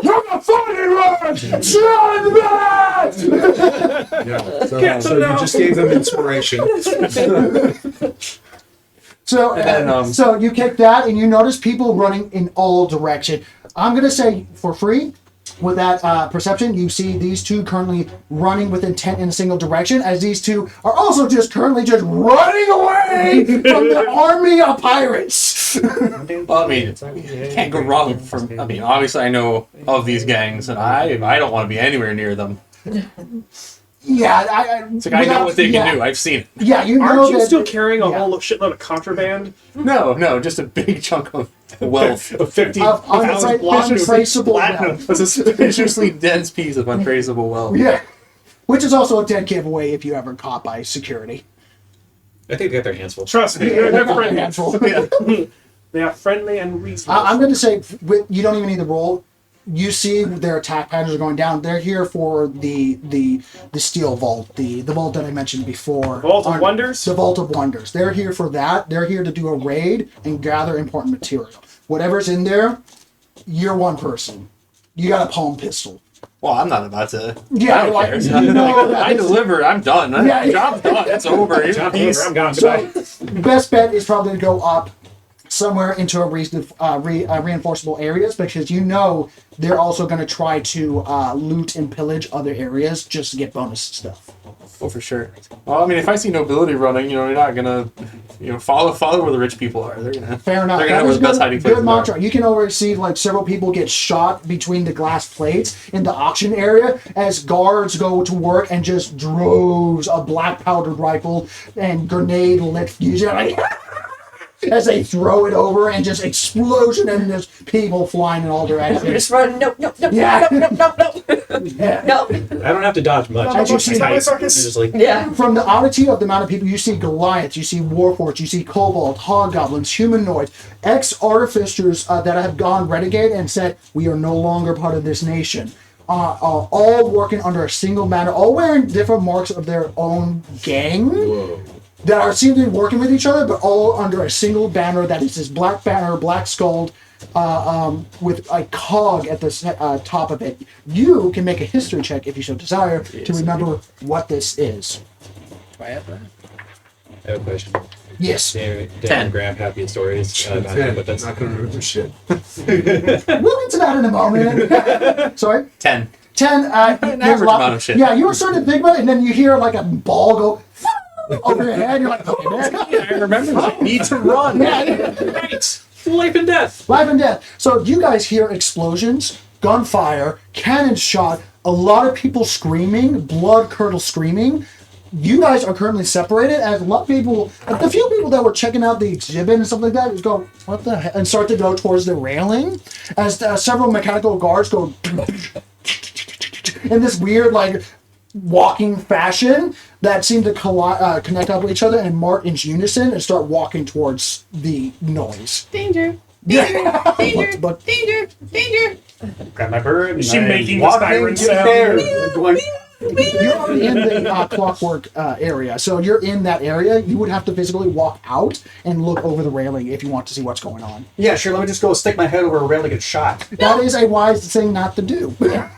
You're the funny one! Shut that! Yeah. So you just gave them inspiration. So, And then, so you kick that, and you notice people running in all direction. I'm gonna say for free, with that perception, you see these two currently running with intent in a single direction, as these two are also currently just running away from the army of pirates. Well, I mean, can't go wrong from. I mean, obviously, I know of these gangs, and I don't want to be anywhere near them. Yeah, It's like I know what they can do. I've seen it. Yeah, you know Aren't you that- still carrying a yeah. whole shitload of contraband? No, just a big chunk of wealth. Of 50 Of thousand blocks of untraceable platinum. wealth. A suspiciously dense piece of untraceable wealth. Yeah, which is also a dead giveaway if you ever caught by security. I think they got their hands full. Trust me, they're friendly. Handful. They are friendly and reasonable. I'm going to say you don't even need the roll. You see their attack patterns are going down. They're here for the steel vault, the vault that I mentioned before. Vault of Wonders? The Vault of Wonders. They're here for that. They're here to do a raid and gather important material. Whatever's in there, you're one person. You got a palm pistol. Well, I'm not about to. Yeah, I don't like, care. you know that I it's- delivered. I'm done. Yeah. Job's done. It's over. Peace. I'm gone. So, Goodbye. best bet is probably to go up somewhere into a reinforceable areas, because you know they're also going to try to loot and pillage other areas just to get bonus stuff. Oh, for sure. Well, I mean, if I see nobility running, you're not gonna, follow where the rich people are. They're gonna. Fair enough. They're That gonna know where is the best hiding good places are. mantra. You can already see several people get shot between the glass plates in the auction area as guards go to work and just droves of black powdered rifle and grenade lit fusion. As they throw it over and just explosion and just people flying in all directions. Just run. No. Yeah. No. No. I don't have to dodge much. As you see- It's just like, Yeah. From the oddity of the amount of people, you see Goliaths, you see Warforged, you see Kobold, Hobgoblins, Humanoids, ex-artificers that have gone renegade and said, we are no longer part of this nation. All working under a single banner, all wearing different marks of their own gang. That are seem to be working with each other, but all under a single banner that is this black banner, black skulled, with a cog at the top of it. You can make a history check if you so desire to remember what this is. Do I have that? I have a question. Yes. Dan 10. and Graham have good stories about it, but Not gonna remember shit. We'll get to that in a moment. Sorry? 10. 10. An average amount of shit. Yeah, you were starting to think about it, and then you hear like a ball go over your head. You're like, okay, man. I remember that. Need to run. Right. Life and death. Life and death. So you guys hear explosions, gunfire, cannon shot, a lot of people screaming, blood curdle screaming. You guys are currently separated, as a lot of people, the few people that were checking out the exhibit and stuff like that, just go, what the heck, and start to go towards the railing, as several mechanical guards go in this weird, like, walking fashion that seem to connect up with each other and march in unison and start walking towards the noise. Danger. Danger. Danger. But- Danger. Danger. Grab my bird. Is she and making walk the siren into sound? there. I'm going, You're already in the clockwork area, so you're in that area. You would have to physically walk out and look over the railing if you want to see what's going on. yeah, sure. Let me just go stick my head over a rail to get shot. That is a wise thing not to do. I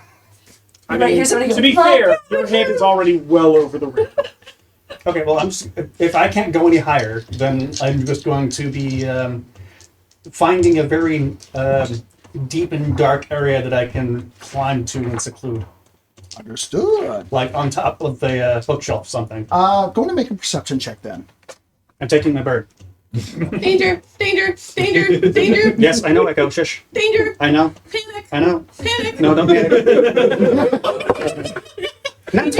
Right, mean, here's somebody to be going, fair, your head is already well over the rim. Okay, well, if I can't go any higher, then I'm just going to be finding a very deep and dark area that I can climb to and seclude, Understood. like on top of the bookshelf or something. Going to make a perception check then. I'm taking my bird. Danger. Danger. Danger. Danger. Yes, I know, Echo. Shush. Danger. I know. Panic. I know. Panic. No, don't panic. That's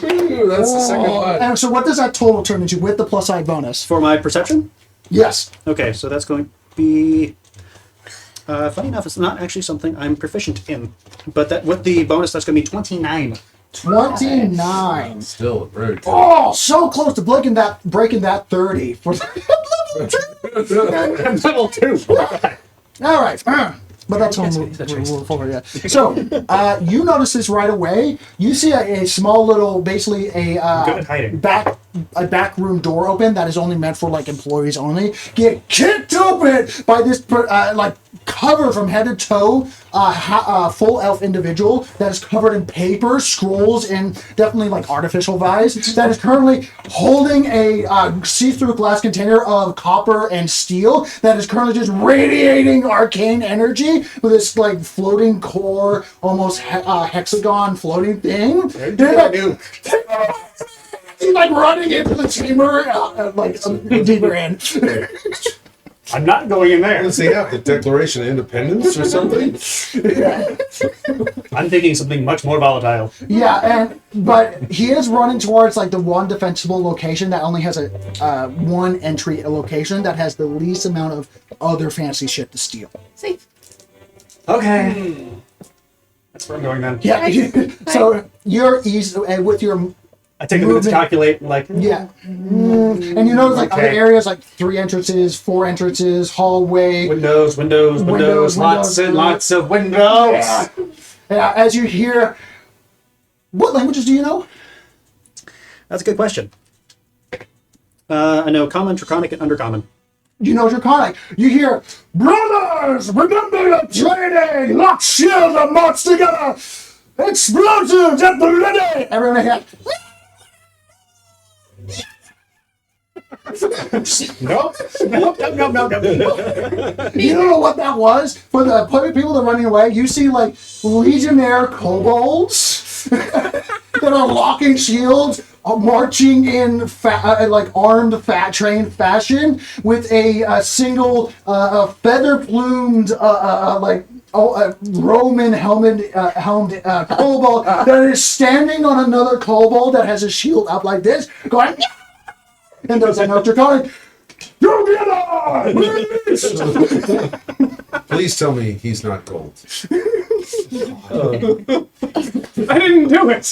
Ooh, that's the second one. And so what does that total turn into with the plus side bonus? For my perception? Yes. Okay, so that's going to be. Funny enough, it's not actually something I'm proficient in, but that with the bonus, that's going to be 29. 29. Still very good. Oh, so close to breaking that 30 for Level 2. All right. But that's on we'll forward, yeah. So, you notice this right away. You see a small little, basically Good at hiding. a back room door open that is only meant for like employees only. Get kicked open by this like covered from head to toe, full elf individual that is covered in paper, scrolls, and definitely like artificial vibes. That is currently holding a see-through glass container of copper and steel that is currently just radiating arcane energy with this like floating core, almost hexagon floating thing. He's like running into the chamber, deeper in. I'm not going in there. Does he have the Declaration of Independence or something? I'm thinking something much more volatile. Yeah, but he is running towards like the one defensible location that only has a one entry location that has the least amount of other fancy shit to steal. Safe. Okay. That's where I'm going then. Yeah. So you're easy with your. I take a minute to calculate, like, Yeah. And you notice like other Okay. areas like 3 entrances, 4 entrances, hallway. windows, Windows, lots and lots of windows. Yeah, as you hear, what languages do you know? That's a good question. I know Common, Draconic, and Undercommon. You know Draconic. You hear, brothers, remember the training, lock shield and march together. Explosions at the ready. Everyone here. Nope. Nope. You You don't know what that was? For the people that are running away, you see like legionnaire kobolds that are locking shields, marching in like armed, trained fashion with a single feather-plumed Roman helmed kobold that is standing on another kobold that has a shield up like this, going. And there's another Draconic. Together! Please tell me he's not gold. I didn't do it.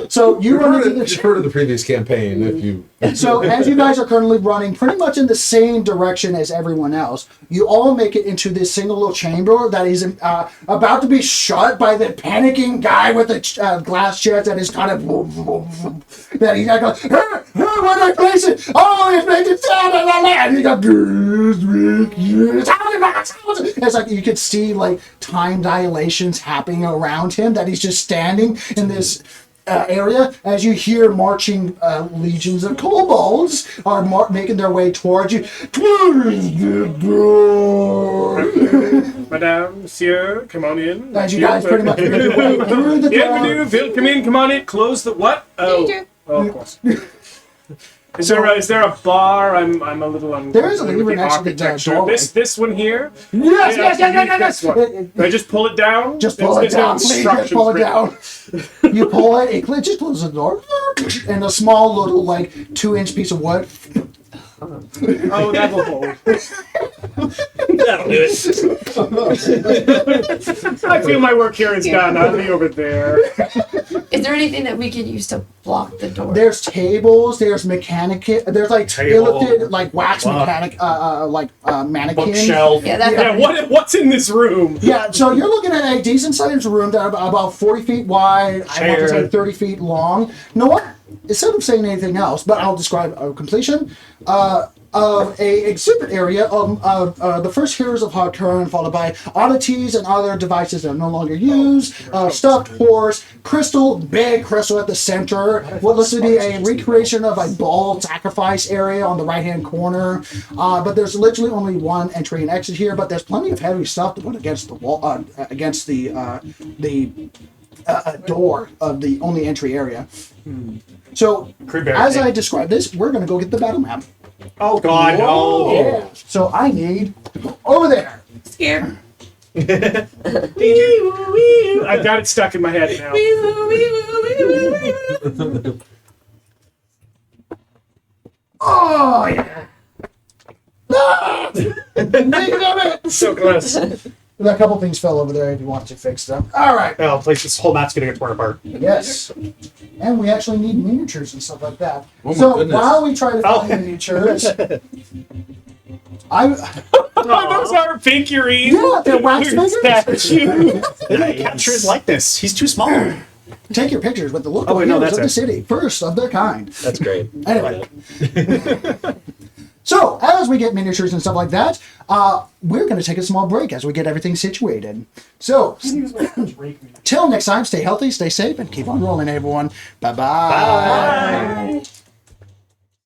So you run into the You've heard of the previous campaign. If you So as you guys are currently running pretty much in the same direction as everyone else, you all make it into this single little chamber that is about to be shut by the panicking guy with the glass chest that is kind of that he's like, where did I place it? Oh, it's made it down and he got it's like you could see like time dilations happening around him that he's just standing in this area as you hear marching legions of kobolds are making their way towards you. Towards the door. Madame, monsieur, come on in. As you guys pretty much make your way through the Bienvenue, door. come in, come on in. Close the what? Danger. Oh, of course. Is there a bar? I'm a little unclear. There is a lever with the next to the architecture. doorway. This one here. Yes. This one. Do I just pull it down? Just pull it There's no down, please. Just pull it instructions down. You pull it, it just closes the door, and a small little 2-inch piece of wood. written. Oh, that'll hold. That'll do it. I feel my work here is done. I'll be over there. Is there anything that we could use to block the door? There's tables. There's there's Table. ellipted wax mechanic mannequin. Bookshelf. Yeah, that's Yeah, what's in this room? Yeah, so you're looking at a decent sized room that about 40 feet wide. I want to say Chair. 30 feet long. You know what? Instead of saying anything else, but I'll describe a completion of a exhibit area of the first heroes of Heart Kern, followed by oddities and other devices that are no longer used. Stuffed horse, big crystal at the center. What looks to be a recreation of a bull sacrifice area on the right hand corner. But there's literally only one entry and exit here. But there's plenty of heavy stuff to put against the wall, against the door of the only entry area. So, as I describe this, we're going to go get the battle map. Oh God, no! Yeah. So I need to go over there. Scared. I've got it stuck in my head now. Oh yeah. Ah! Damn it! So close. A couple things fell over there if you want to fix them. All right. Oh, please, this whole map's gonna get torn apart. Yes. And we actually need miniatures and stuff like that. Oh my So goodness. while we try to find miniatures, Those are figurines. Yeah, they're wax figures. Statues. They gotta capture his likeness. He's too small. take your pictures with the local Oh, wait, no, heroes that's of the it. city, first of their kind. That's great. Anyway. So, as we get miniatures and stuff like that, we're going to take a small break as we get everything situated. So, till next time, stay healthy, stay safe, and keep on rolling, everyone. Bye-bye. Bye.